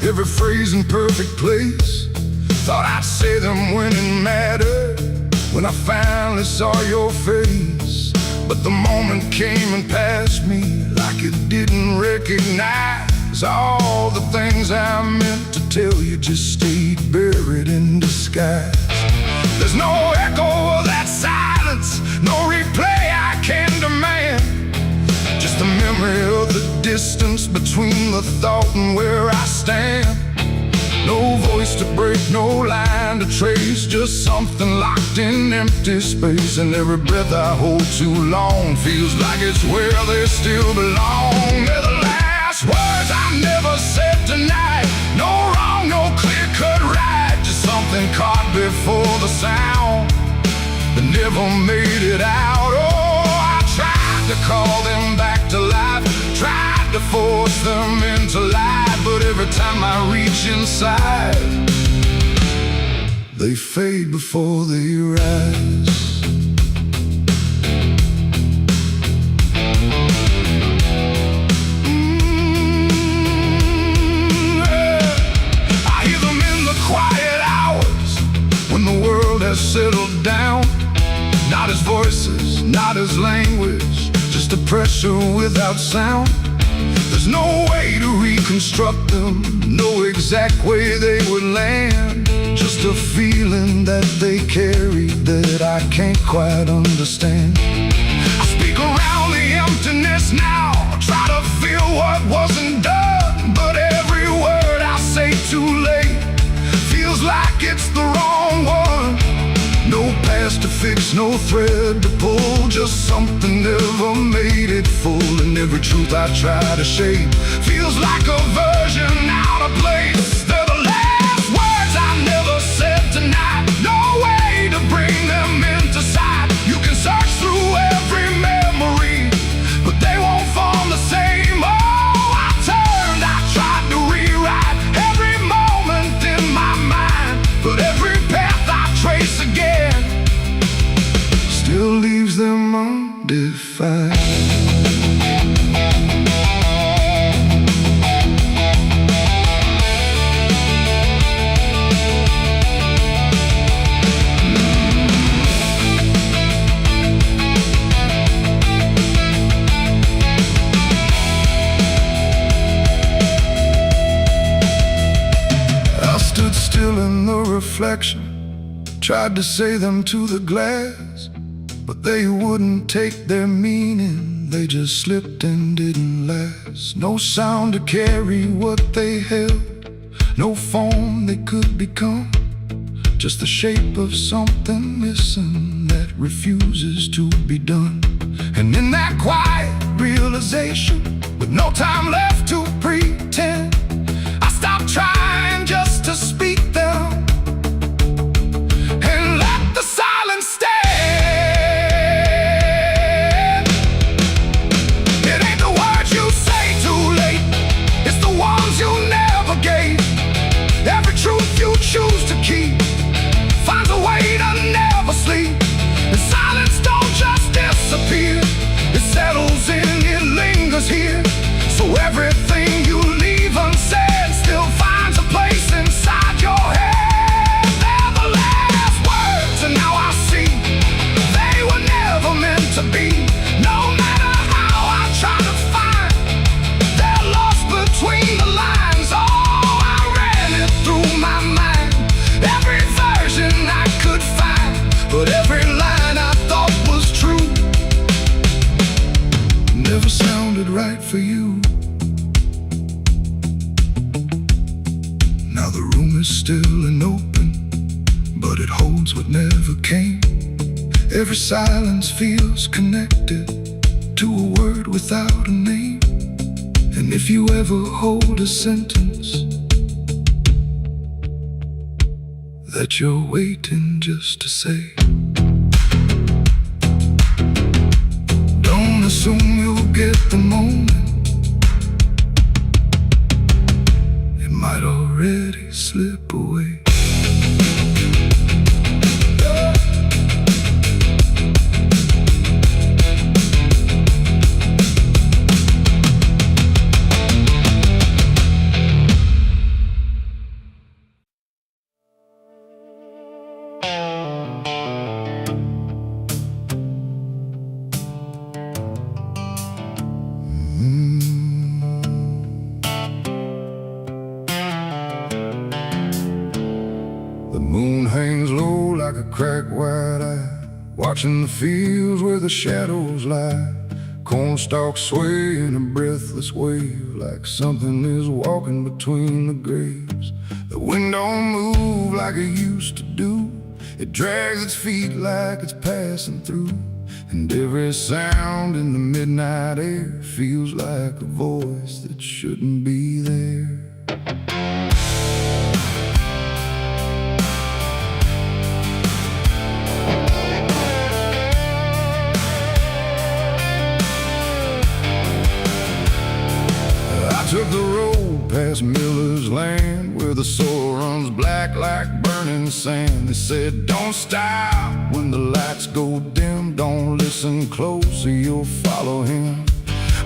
Every phrase in perfect place. Thought I'd say them when it mattered, when I finally saw your face. But the moment came and passed me like it didn't recognize all the things I meant to tell you just stayed buried in disguise. There's no echo of that silence, no replay I can demand, just the memory of the distance between the thought and where I stand. No voice to break, no line to trace, just something locked in empty space. And every breath I hold too long feels like it's where they still belong. They're the last words I never said tonight. No wrong, no clear-cut right, just something caught before the sound that never made it out. Oh, I tried to call them back to life, tried to force them into life, but every time I reach inside, they fade before they rise. I hear them in the quiet hours when the world has settled down. Not as voices, not as language, just a pressure without sound. There's no way to reconstruct them, no exact way they would land, just a feeling that they carry that I can't quite understand. I speak around the emptiness now, try to feel what wasn't done, but every word I say too late feels like it's the wrong one. No past to fix, no thread to pull, just something never made it full. And every truth I try to shape feels like a version out of place. They're the last words I never said tonight, no way to bring them into sight. You can search through every memory, but they won't form the same. Oh, I turned, I tried to rewrite every moment in my mind, but every path I trace again still leaves them undefined. I stood still in the reflection, tried to say them to the glass, but they wouldn't take their meaning, they just slipped and didn't last. No sound to carry what they held, no form they could become, just the shape of something missing that refuses to be done. And in that quiet realization, with no time left to pretend, I stopped trying just to speak them and let the silence stand. Choose to keep finds a way to never sleep. And silence don't just disappear, it settles in, it lingers here. So everything you leave unsaid still finds a place inside your head. They're the last words, and now I see they were never meant to be. No matter how I try to find, they're lost between the lines. Oh, I ran it through my mind, every version I could find, but every line I thought was true never sounded right for you. Now the room is still and open, but it holds what never came. Every silence feels connected to a word without a name. And if you ever hold a sentence that you're waiting just to say, don't assume you'll get the moment. It might already slip away. The moon hangs low like a cracked white eye, watching the fields where the shadows lie. Corn stalks sway in a breathless wave, like something is walking between the graves. The wind don't move like it used to do. It drags its feet like it's passing through. And every sound in the midnight air feels like a voice that shouldn't be there. Took the road past Miller's land, where the soil runs black like burning sand. They said, don't stop when the lights go dim. Don't listen close or you'll follow him.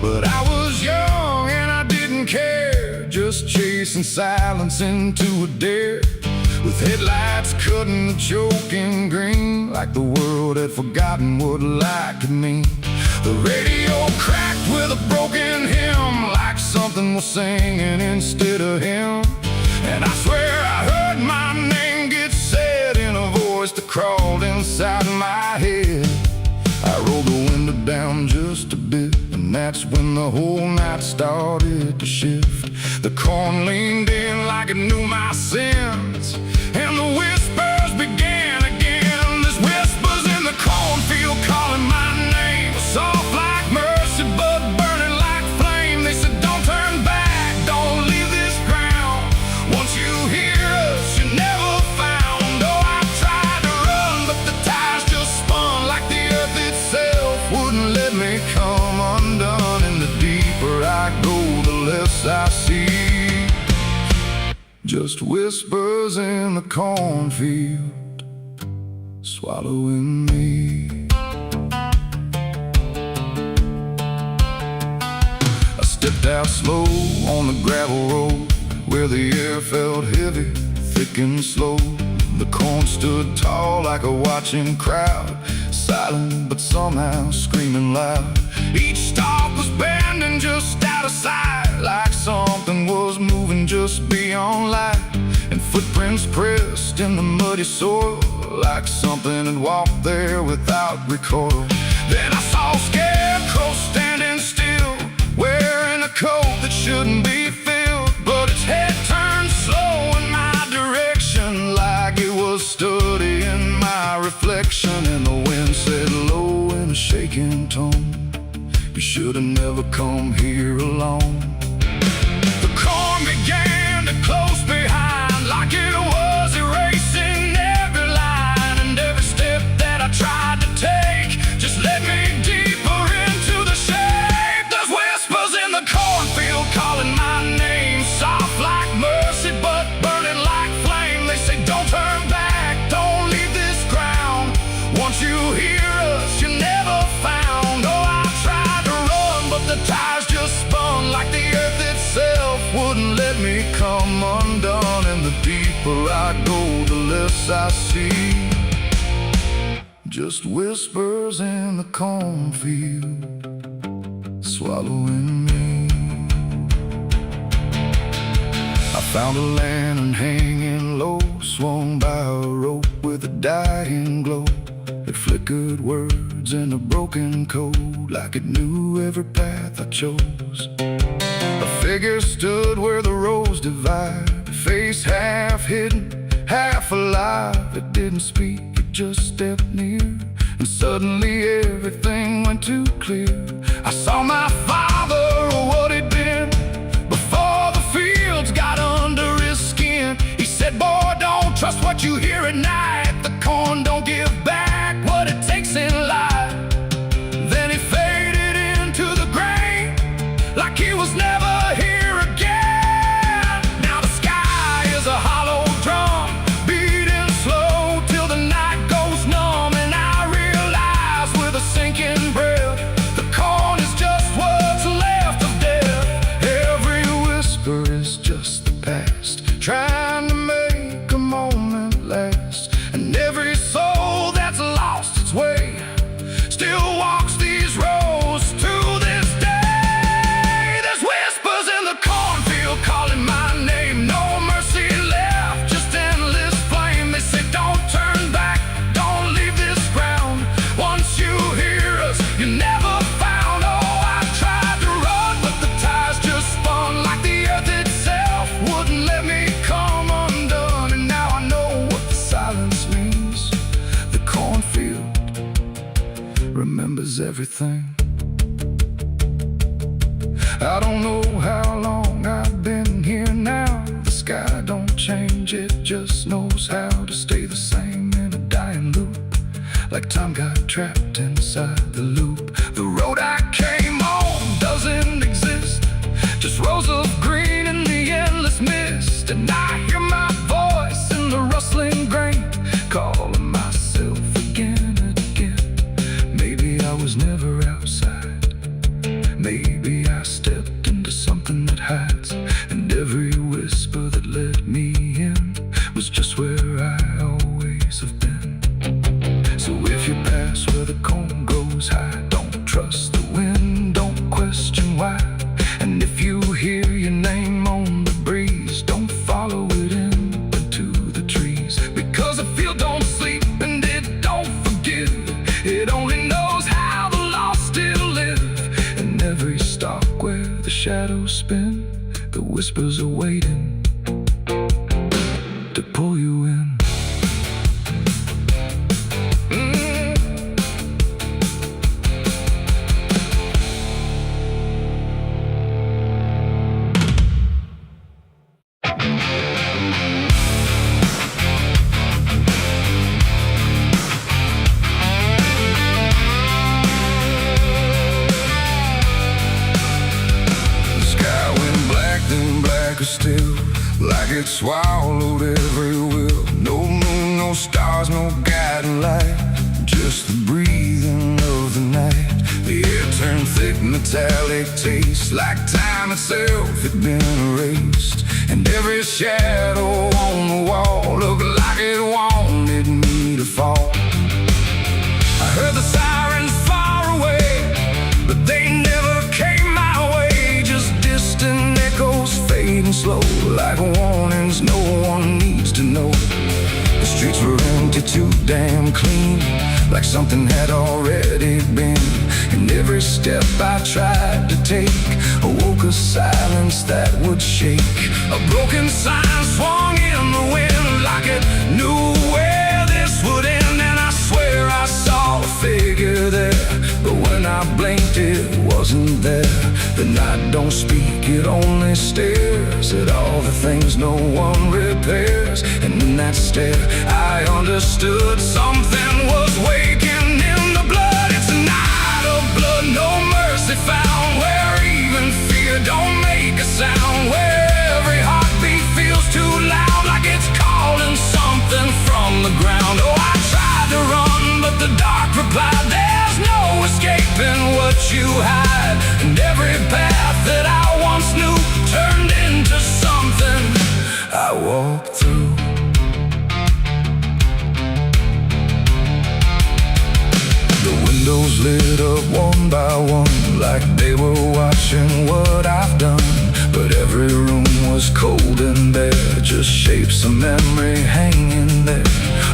But I was young and I didn't care, just chasing silence into a dare. With headlights cutting the choking green, like the world had forgotten what light could mean. The radio cracked with a broken hymn, like something was singing instead of him. And I swear I heard my name get said in a voice that crawled inside my head. I rolled the window down just a bit, and that's when the whole night started to shift. The corn leaned in like it knew my sins, and the whispers began again. There's whispers in the cornfield calling my name, soft like mercy but burning like flame. They said, don't turn back, don't leave this ground. Once you hear us, you're never found. Oh, I tried to run, but the tires just spun like the earth itself wouldn't let me come undone. And the deeper I go, the less I see. Just whispers in the cornfield, swallowing me. I stepped out slow on the gravel road, where the air felt heavy, thick and slow. The corn stood tall like a watching crowd, silent but somehow screaming loud. Each stalk was bending just out of sight, like something was moving just beyond light. And footprints pressed in the muddy soil, like something had walked there without recoil. Then I saw a scarecrow standing still, wearing a coat that shouldn't be filled, but its head turned slow in my direction, like it was studying my reflection. And the wind said low in a shaking tone, you should have never come here alone. The corn began to close behind, like it was erasing every line. And every step that I tried to take just led me deeper into the shade. There's whispers in the cornfield calling my name, soft like mercy but burning like flame. They say, don't turn back, don't leave this ground. Once you hear us, you're never found. Oh, I tried to run, but the tires just spun, like the earth itself wouldn't let me come undone. And the deeper I go, the less I see. Just whispers in the cornfield, swallowing me. I found a lantern hanging low, swung by a rope with a dying glow. It flickered words in a broken code, like it knew every path I chose. A figure stood where the roads divide, face half hidden, half alive. It didn't speak, it just stepped near, and suddenly everything went too clear. I saw my father, what he'd been, before the fields got under his skin. He said, boy, don't trust what you hear at night. The corn don't give back what it takes in life. Then he faded into the grain like he was never here again. Now the sky is a hollow drum, beating slow till the night goes numb. And I realize with a sinking breath, the corn is just what's left of death. Every whisper is just the past, trying to make a moment last. And every soul that's lost its way still walks these roads to this day. There's whispers in the cornfield calling my name. No mercy left, just endless flame. They say don't turn back, don't leave this ground. Once you hear us, you never found. Oh, I tried to run, but the tires just spun like the earth itself wouldn't let me come undone. And now I know what the silence means. The cornfield remembers everything. I don't know how long I've been here now. The sky don't change, it just knows how to stay the same in a dying loop. Like time got trapped inside the loop. The road I came on doesn't exist, just rows of green in the endless mist. And I hear my voice in the rustling grain, calling myself again and again. Maybe I was never outside, maybe I stepped into something that hides. And every whisper that let me in was just where I always have been. So if you pass where the corn goes high, don't trust the wind, don't question why. And if you hear your name on the breeze, don't follow it into the trees. Because the field don't sleep and it don't forgive, it only knows how the lost still live. And every stalk where the shadows spin, the whispers are waiting to pull you in. Still, like it swallowed every will. No moon, no stars, no guiding light, just the breathing of the night. The air turned thick, metallic taste, like time itself had been erased. And every shadow on the wall looked like it wanted me to fall. I heard the sirens far away, but they never came my way. Just distant echoes fading slow, like warnings no one needs to know. The streets were empty, too damn clean, like something had already been. And every step I tried to take awoke a silence that would shake. A broken sign swung in the wind, like it knew where this would end. And I swear I saw a figure there, but when I blinked it wasn't there. The night don't speak, it only stares at all the things no one repairs. And in that stare I understood something was waking in the blood. It's a night of blood, no mercy found, where even fear don't make a sound, where every heartbeat feels too loud, like it's calling something from the ground. Oh, I tried to run, but the dark replied, there's no escaping what you hide. And every path that I once knew turned into something I walked through. The windows lit up one by one, like they were watching what I've done. But every room was cold and bare, just shapes of memory hanging there.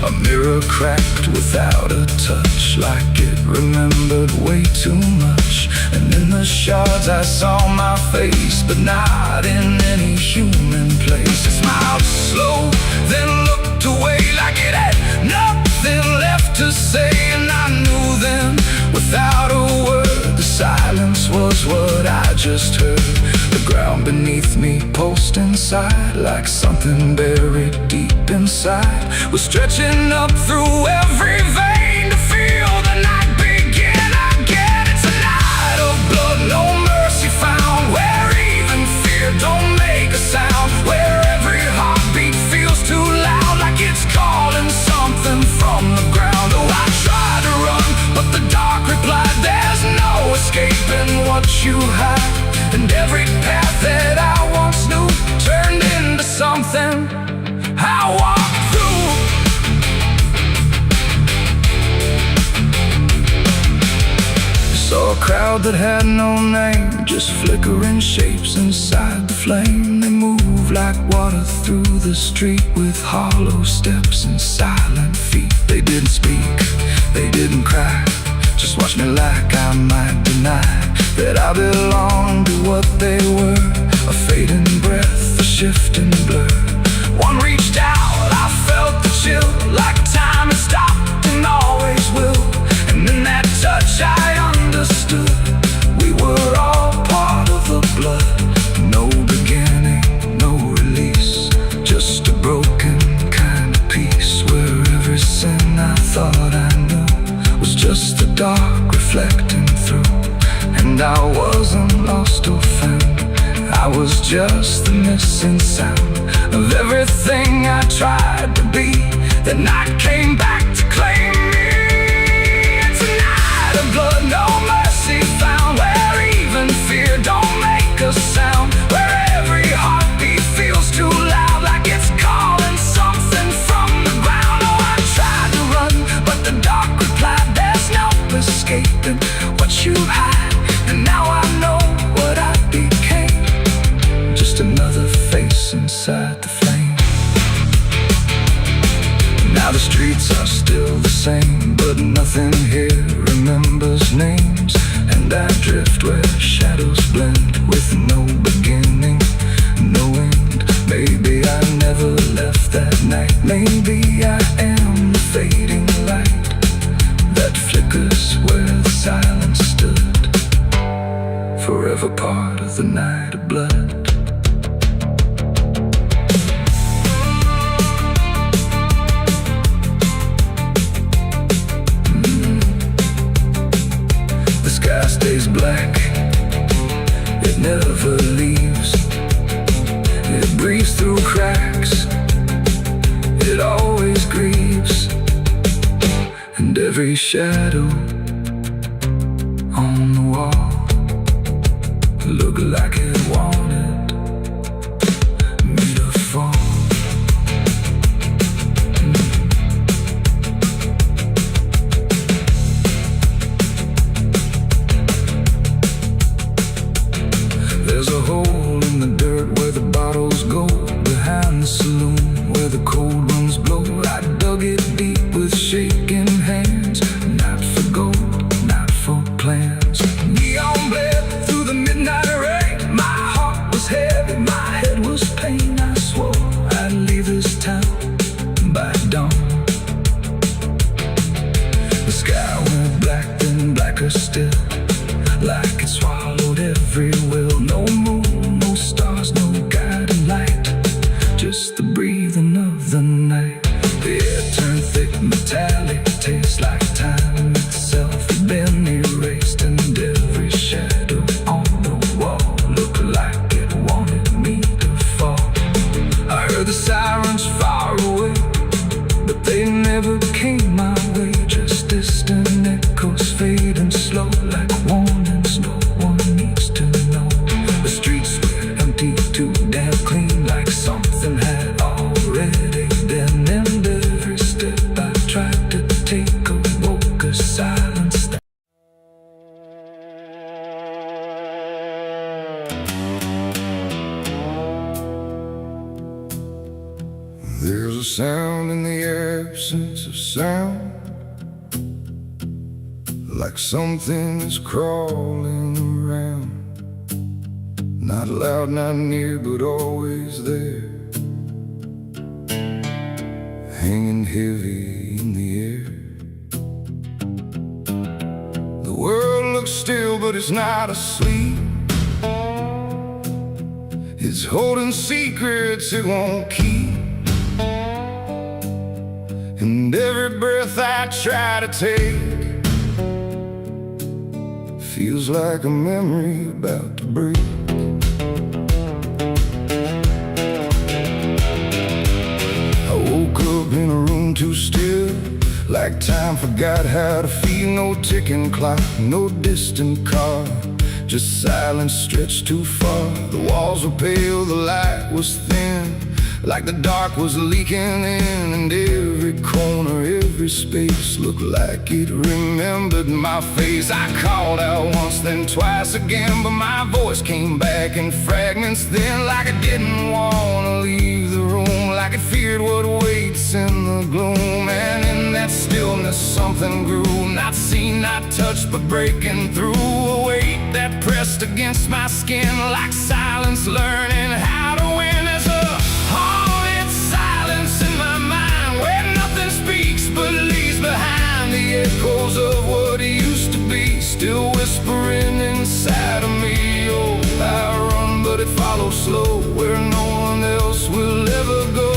A mirror cracked without a touch, like it remembered way too much. And in the shards I saw my face, but not in any human place. It smiled slow, then looked away, like it had nothing left to say. And I knew side, like something buried deep inside was stretching up through every vein to feel the night begin again. It's a night of blood, no mercy found, where even fear don't make a sound, where every heartbeat feels too loud, like it's calling something from the ground. Oh, I tried to run, but the dark replied, there's no escaping what you hide. And every path that I once knew turned into something I walked through. Saw a crowd that had no name, just flickering shapes inside the flame. They moved like water through the street, with hollow steps and silent feet. They didn't speak, they didn't cry, just watched me like I might deny that I belonged to what they were. A fading breath, a shifting blur. One reached out, I felt the chill, like time had stopped and always will. And in that touch I understood, we were all part of the blood. No beginning, no release, just a broken kind of peace, where every sin I thought I knew was just the dark reflecting through. And I wasn't lost or found, I was just the missing sound of everything I tried to be. The night came back to claim me. It's a night of blood, no mercy found, where even fear don't make a sound, where every heartbeat feels too loud, like it's calling something from the ground. Oh, I tried to run, but the dark replied, there's no escaping what you hide. And now I know what I became, just another face inside the flame. Now the streets are still the same, but nothing here remembers names. And I drift where shadows blend, with no beginning, no end. Maybe I never left that night, maybe I am the fading light that flickers where the silence stood, forever part of the night of blood. The sky stays black, it never leaves. It breathes through cracks, it always grieves. And every shadow on the wall looked like it wanted me to fall. There's a hole in the dirt where the bottles go, behind the saloon where the cold winds blow. I dug it deep with shaking hands, not for gold, not for plans. Neon bled through the midnight rain, my heart was heavy, my head was pain. I swore I'd leave this town by dawn. The sky went black, then blacker still, like it swallowed every will. No moon, no stars, no guiding light, just the breathing of the night. The air turned thick, metallic, tastes like time itself had been erased. And every shadow on the wall looked like it wanted me to fall. I heard the sirens far away, but they never came my way. Just distant echoes fading slow, like warnings no one needs to know. The streets were empty, too damn clean, like something had already been. And every step I tried to take awoke a silence that there's a sound in the absence of sound, like something is crawling around. Not loud, not near, but always there, hanging heavy in the air. The world looks still, but it's not asleep. It's holding secrets it won't keep. And every breath I try to take feels like a memory about to break. I woke up in a room too still, like time forgot how to feel. No ticking clock, no distant car, just silence stretched too far. The walls were pale, the light was thin, like the dark was leaking in. And every corner, every space looked like it remembered my face. I called out once, then twice again, but my voice came back in fragments then, like I didn't want to leave the room, like it feared what waits in the gloom. And in that stillness something grew, not seen, not touched, but breaking through. A weight that pressed against my skin, like silence learning how to win. As a haunted silence in my mind, where nothing speaks but leaves behind the echoes of what used to be, still whispering inside of me. Oh, I run but it follows slow, where no one else will ever go.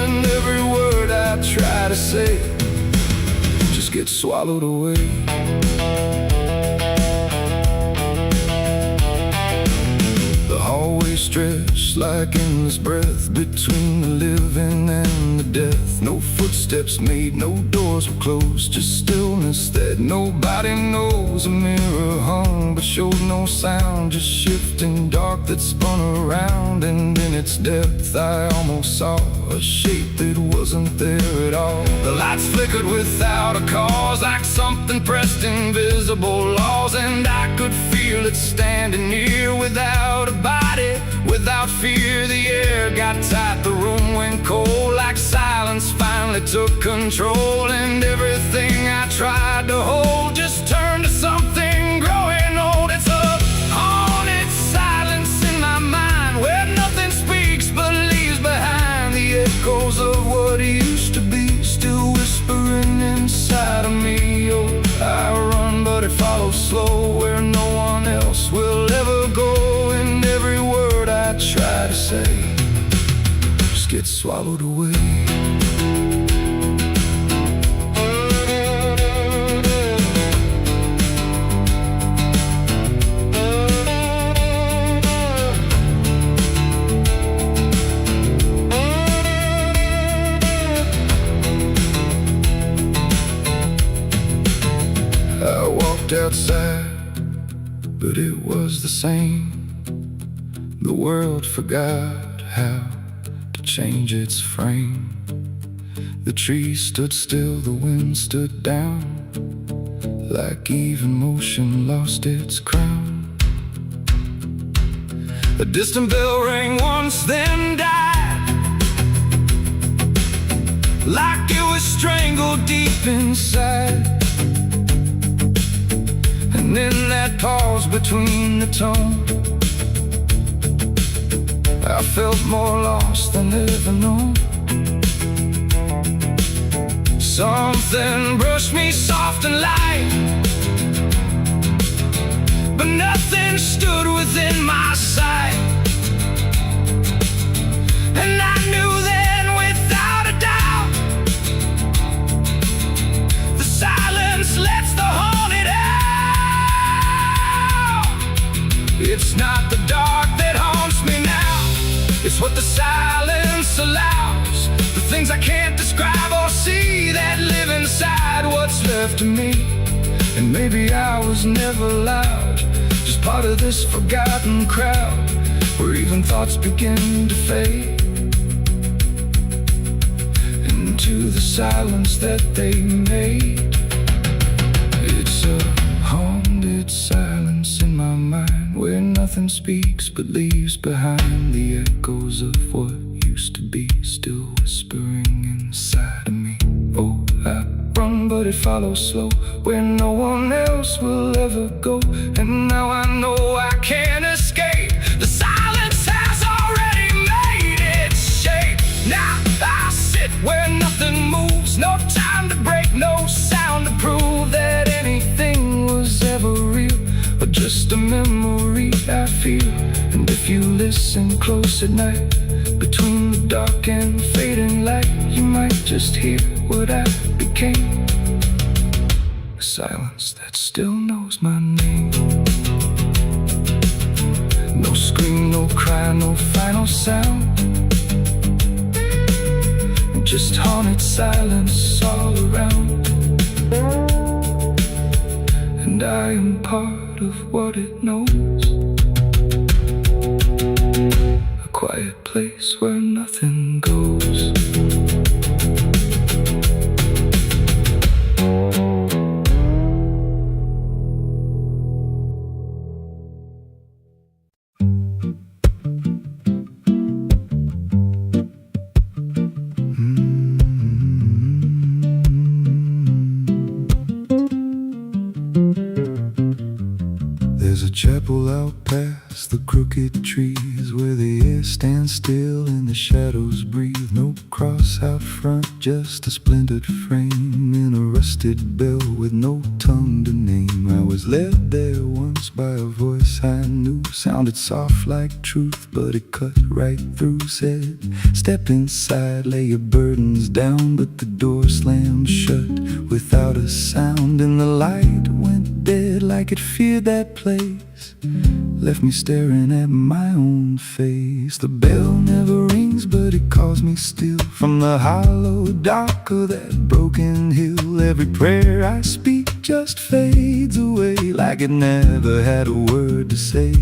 And every word I try to say just gets swallowed away. Always stretched like endless breath between the living and the death. No footsteps made, no doors were closed, just stillness that nobody knows. A mirror hung but showed no sound, just shifting dark that spun around. And in its depth I almost saw a shape that wasn't there at all. The lights flickered without a cause, like something pressed invisible laws. And I could feel it standing near, without a body, without fear. The air got tight, the room went cold, like silence finally took control. And everything I tried to hold just turned to something growing old. It's a haunted silence in my mind, where nothing speaks but leaves behind the echoes of what used to be, still whispering inside of me. Oh, I run but it follows slow, where no one else will ever go. And every word I try to say just gets swallowed away. I walked outside, but it was the same. The world forgot how to change its frame. The trees stood still, the wind stood down, like even motion lost its crown. A distant bell rang once, then died, like it was strangled deep inside. And in that pause between the tone, I felt more lost than ever known. Something brushed me soft and light, but nothing stood within my sight. And I knew then without a doubt, the silence lets the haunted out. It's not the dark that haunts me now, it's what the silence allows. The things I can't describe or see that live inside what's left of me. And maybe I was never loud, just part of this forgotten crowd, where even thoughts begin to fade into the silence that they made. It's a haunted silence in my mind, where nothing speaks but leaves behind the echoes of what used to be, still whispering inside of me. Oh, I run but it follows slow, where no one else will ever go. And now I know I can't escape, the silence has already made its shape. Now I sit where nothing moves, no time to break, no sound to prove that anything was ever real, or just a memory I feel. And if you listen close at night, between the dark and fading light, you might just hear what I became. A silence that still knows my name. No scream, no cry, no final sound, just haunted silence all around. And I am part of what it knows, a quiet place where nothing goes. There's a chapel out past the crooked trees, where the air stands still and the shadows breathe. No cross out front, just a splintered frame in a rusted bell with no tongue to name. I was led there once by a voice I knew, sounded soft like truth, but it cut right through. Said, step inside, lay your burdens down, but the door slammed shut without a sound. And the light went dead like it feared that place, left me staring at my own face. The bell never rings, but it calls me still, from the hollow dark of that broken hill. Every prayer I speak just fades away, like it never had a word to say.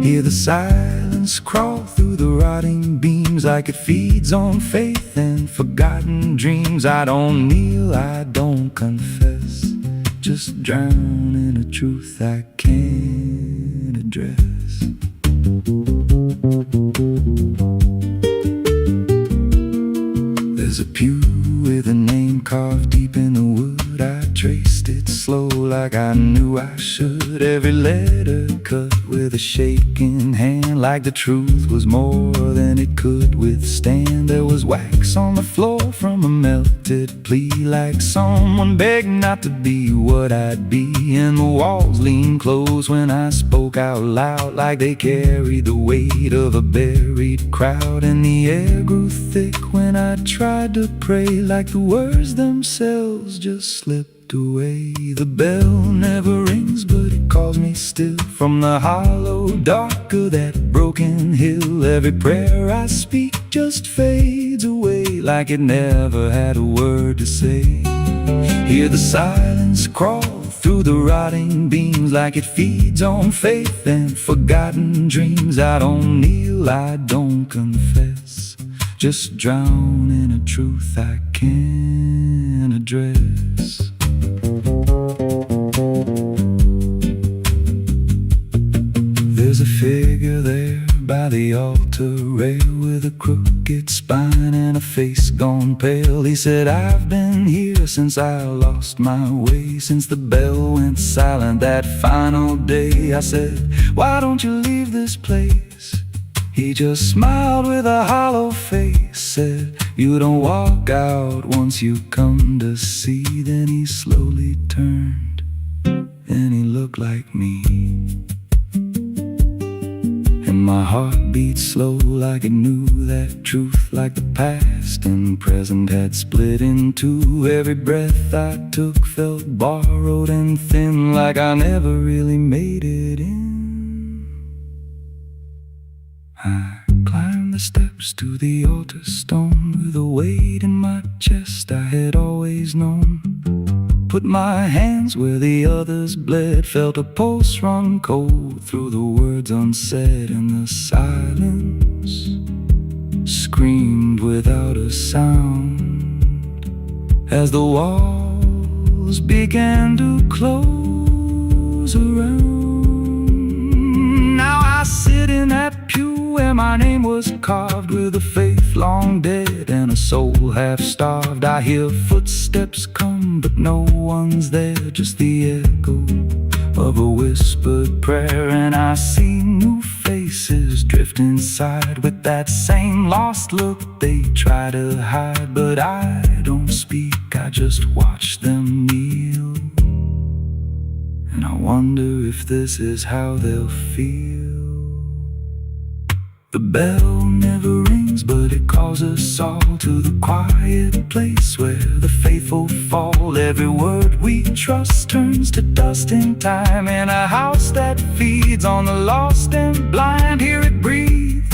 Hear the silence crawl through the rotting beams, like it feeds on faith and forgotten dreams. I don't kneel, I don't confess, just drown in a truth I can't address. There's a pew with a name carved deep in the wood. I traced it slow like I knew I should. Every letter cut with a shaking hand, like the truth was more than it could withstand. There was wax on the floor from a melted plea, like someone begged not to be what I'd be. And the walls leaned close when I spoke out loud, like they carried the weight of a buried crowd. And the air grew thick when I tried to pray, like the words themselves just slipped away. The bell never rings, but it calls me still, from the hollow dark of that broken hill. Every prayer I speak just fades away, like it never had a word to say. Hear the silence crawl through the rotting beams, like it feeds on faith and forgotten dreams. I don't kneel, I don't confess, just drown in a truth I can't address. There's a figure there by the altar rail, with a crooked spine and a face gone pale. He said, I've been here since I lost my way, since the bell went silent that final day. I said, why don't you leave this place? He just smiled with a hollow face, said, you don't walk out once you come to see. Then he slowly turned and he looked like me, and my heart beat slow like it knew that truth, like the past and present had split in two. Every breath I took felt borrowed and thin, like I never really made it in. I climbed the steps to the altar stone, with a weight in my chest I had always known. Put my hands where the others bled, felt a pulse run cold through the words unsaid. And the silence screamed without a sound, as the walls began to close around. Now I sit in that pew where my name was carved, with a faith long dead and a soul half starved. I hear footsteps come, but no one's there, just the echo of a whispered prayer. And I see new faces drift inside, with that same lost look they try to hide. But I don't speak, I just watch them kneel, and I wonder if this is how they'll feel The bell never rings, but it calls us all to the quiet place where the faithful fall. Every word we trust turns to dust in time. In a house that feeds on the lost and blind, hear it breathe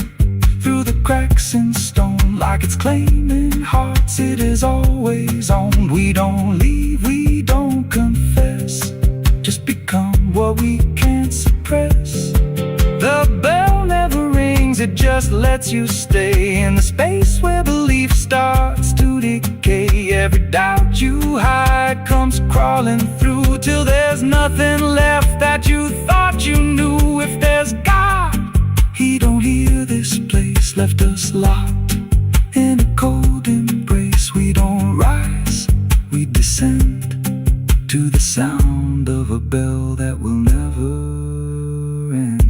through the cracks in stone, like it's claiming hearts it is always on. We don't leave, we don't confess, just become what we can't suppress. The bell never rings, it just lets you stay in the space where belief starts to decay. Every doubt you hide comes crawling through, till there's nothing left that you thought you knew. If there's God, He don't hear this place, left us locked in a cold embrace. We don't rise, we descend to the sound of a bell that will never end.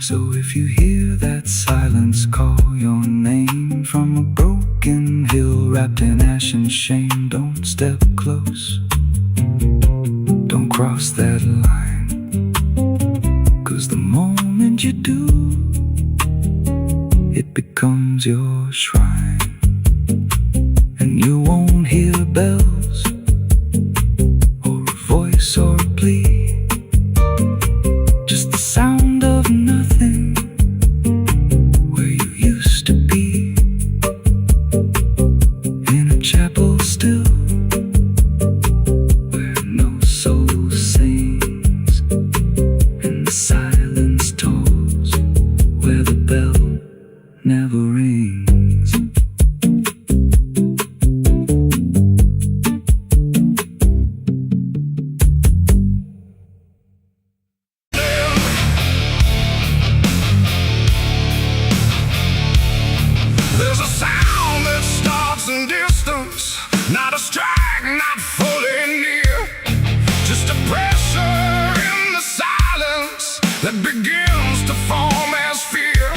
So if you hear that silence call your name from a broken hill wrapped in ash and shame, don't step close, don't cross that line, 'cause the moment you do, it becomes your shrine. And you won't hear bells or a voice or a plea, just the sound of nothing where you used to be. In a chapel still, where no soul sings, and the silence tolls, where the bell never rings. There's a sound that starts in distance, not a strike, not fully near, just a pressure in the silence that begins to form as fear.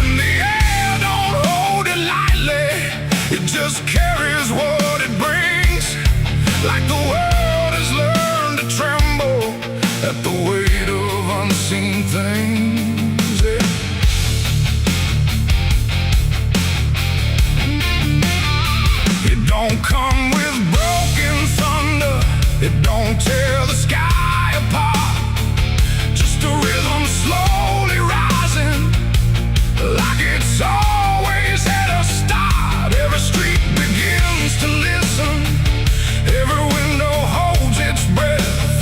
And the air don't hold it lightly, it just carries what it brings, like the world has learned to tremble at the weight of unseen things. Yeah. It don't come with broken thunder, it don't tear the sky apart, just a rhythm slowly rising, like it's always at a start. Every street begins to listen, every window holds its breath,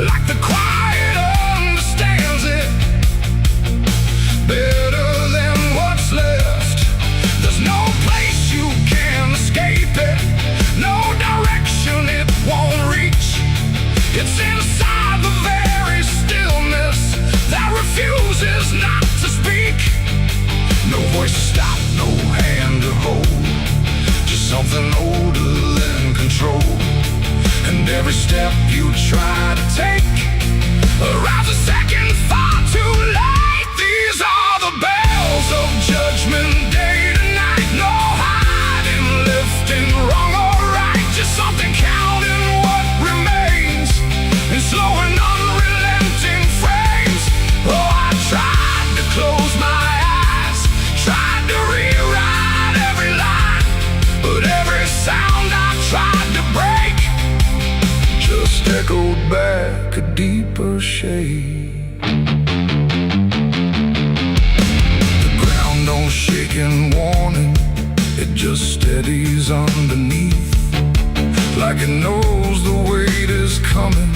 like the quiet understands it better than what's left. There's no place you can escape it, no direction it won't reach. It's inside the very stillness that refuses not to speak. No voice to stop, no hand to hold, just something older than control. And every step you try to take arrives a second far too late. These are the bells of judgment day to night. No hiding, lifting, wrong or right, just something counting what remains in slow and unrelenting frames. Oh, I tried to close my eyes, tried to rewrite every line, but every sound I tried to break just echoed back a deeper shade. The ground don't shake in warning, it just steadies underneath, like it knows the weight is coming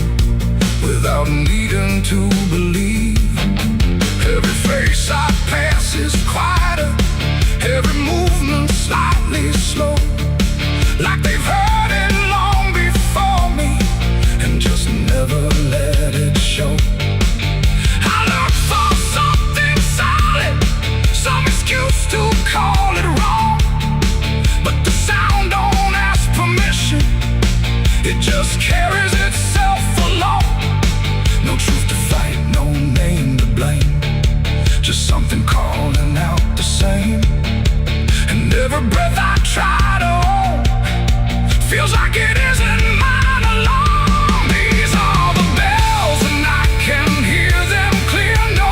without needing to believe. Every face I pass is quieter, every movement slightly slow, like they've heard it long before me and just never let it show. I look for something solid, some excuse to call it wrong, but the sound don't ask permission, it just carries itself along. No truth to fight, no name to blame, just something calling out the same. And every breath I try to hold feels like it isn't mine alone. These are the bells and I can hear them clear. No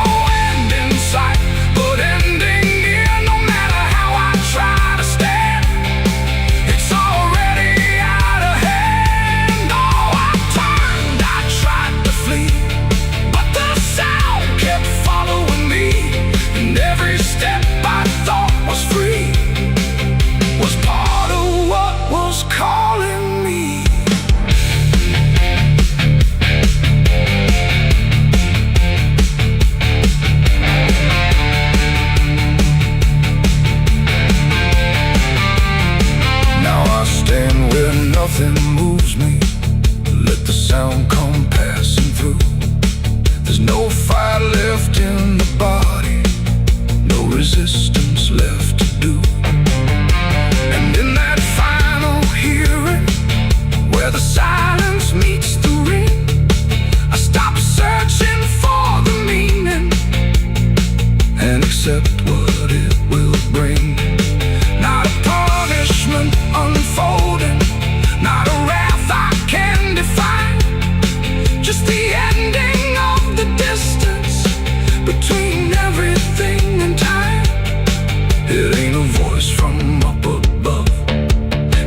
voice from up above.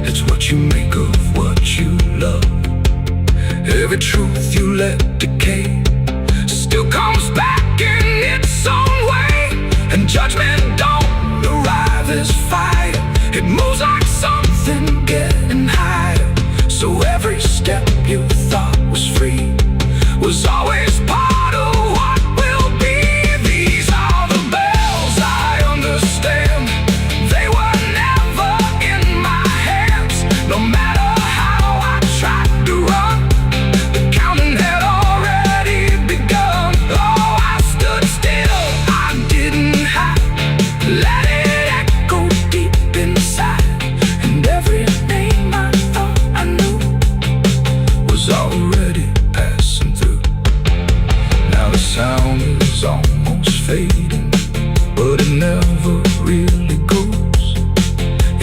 It's what you make of what you love. Every truth you let decay still comes back in its own way. And judgment don't arrive as fire. It moves like something getting higher. So every step you thought was free was always part of what will be. These are the bells I understand. They were never in my hands. No matter how I tried to run, the counting had already begun. Oh, I stood still, I didn't hide. Let it echo deep inside. And every name I thought I knew was already passing through. Now the sound is almost fading, but it never really goes.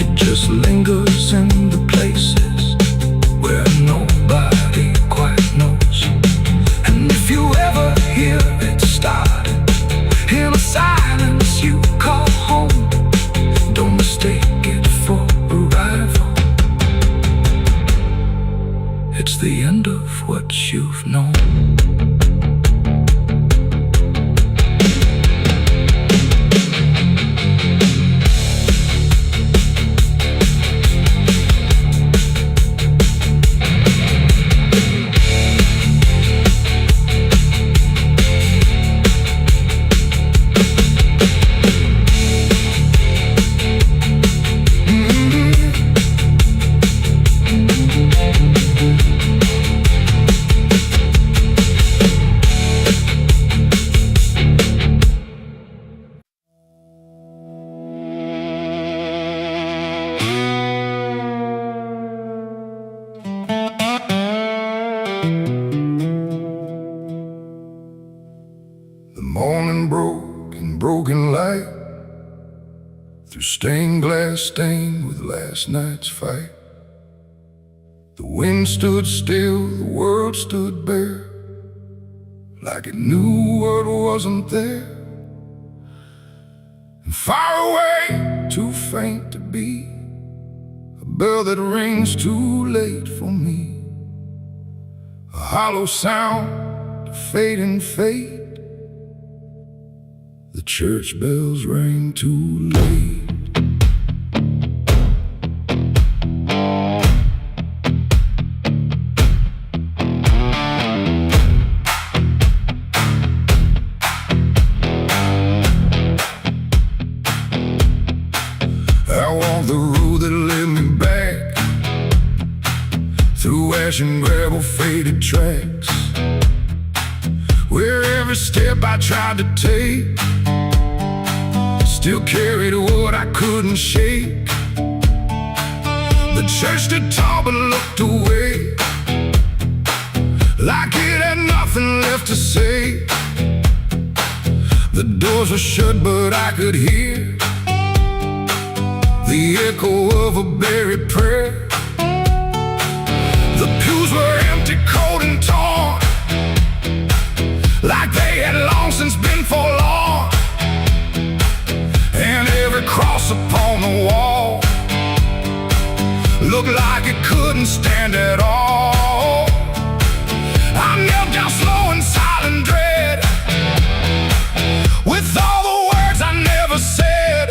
It just lingers in the places where nobody quite knows. And if you ever hear it starting in a silence you call home, don't mistake it for arrival. It's the end of what you've known. The morning broke in broken light, through stained glass stained with last night's fight. The wind stood still, the world stood bare, like it knew what wasn't there. And far away, too faint to be, a bell that rings too late for me. A hollow sound, a fading fate. The church bells rang too late. I walked the road that led me back, through ash and gravel faded tracks, where every step I tried to take still carried what I couldn't shake. The church stood tall but looked away, like it had nothing left to say. The doors were shut but I could hear the echo of a buried prayer. The pews were empty, cold and torn, like they had long since been forlorn. And every cross upon the wall looked like it couldn't stand at all. I knelt down slow in silent dread, with all the words I never said.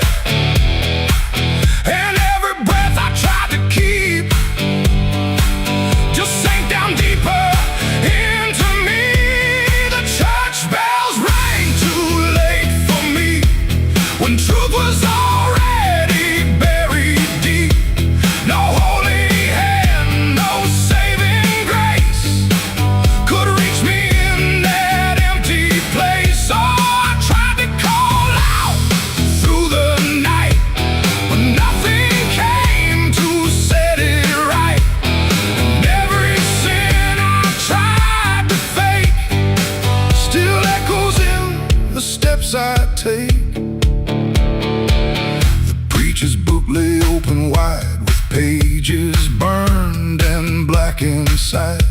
And every breath I tried to keep just sank down deeper into me. The church bells rang too late for me, when truth was already buried deep. No holy hand, no saving grace could reach me in that empty place. Oh, I tried to call out through the night, but nothing came to set it right. And every sin I tried to fake still echoes in the steps I take. The preacher's book lay open wide, with pages burned and black inside,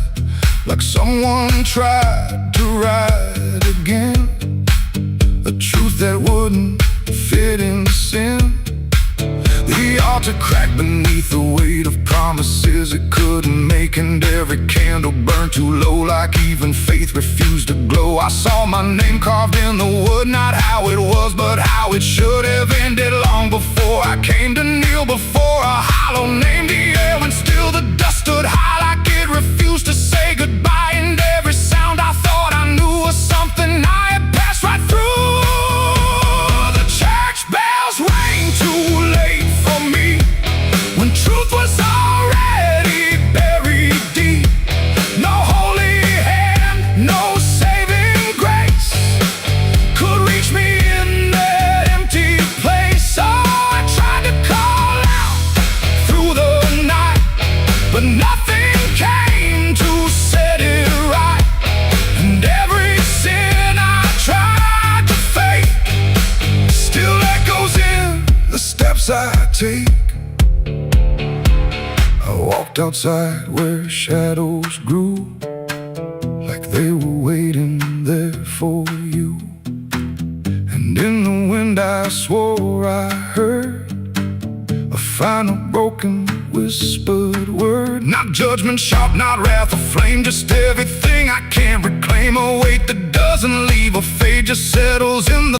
like someone tried to write again a truth that wouldn't fit in sin. heart to crack beneath the weight of promises it couldn't make. And every candle burned too low, like even faith refused to glow. I saw my name carved in the wood, not how it was, but how it should have ended long before I came to kneel before a hollow named the air. When still the dust stood high like it refused to say goodbye. And every sound I thought I knew was something I had passed right through. The church bells rang too late for me, when truth was already buried deep. No holy hand, no saving grace could reach me in that empty place. Oh, I tried to call out through the night, but nothing came to set it right. And every sin I tried to fake still echoes in the steps I take. I walked outside where shadows grew, like they were waiting there for you. And in the wind I swore I heard a final broken whispered word. Not judgment sharp, not wrath or flame, just everything I can't reclaim. A weight that doesn't leave a fade, just settles in the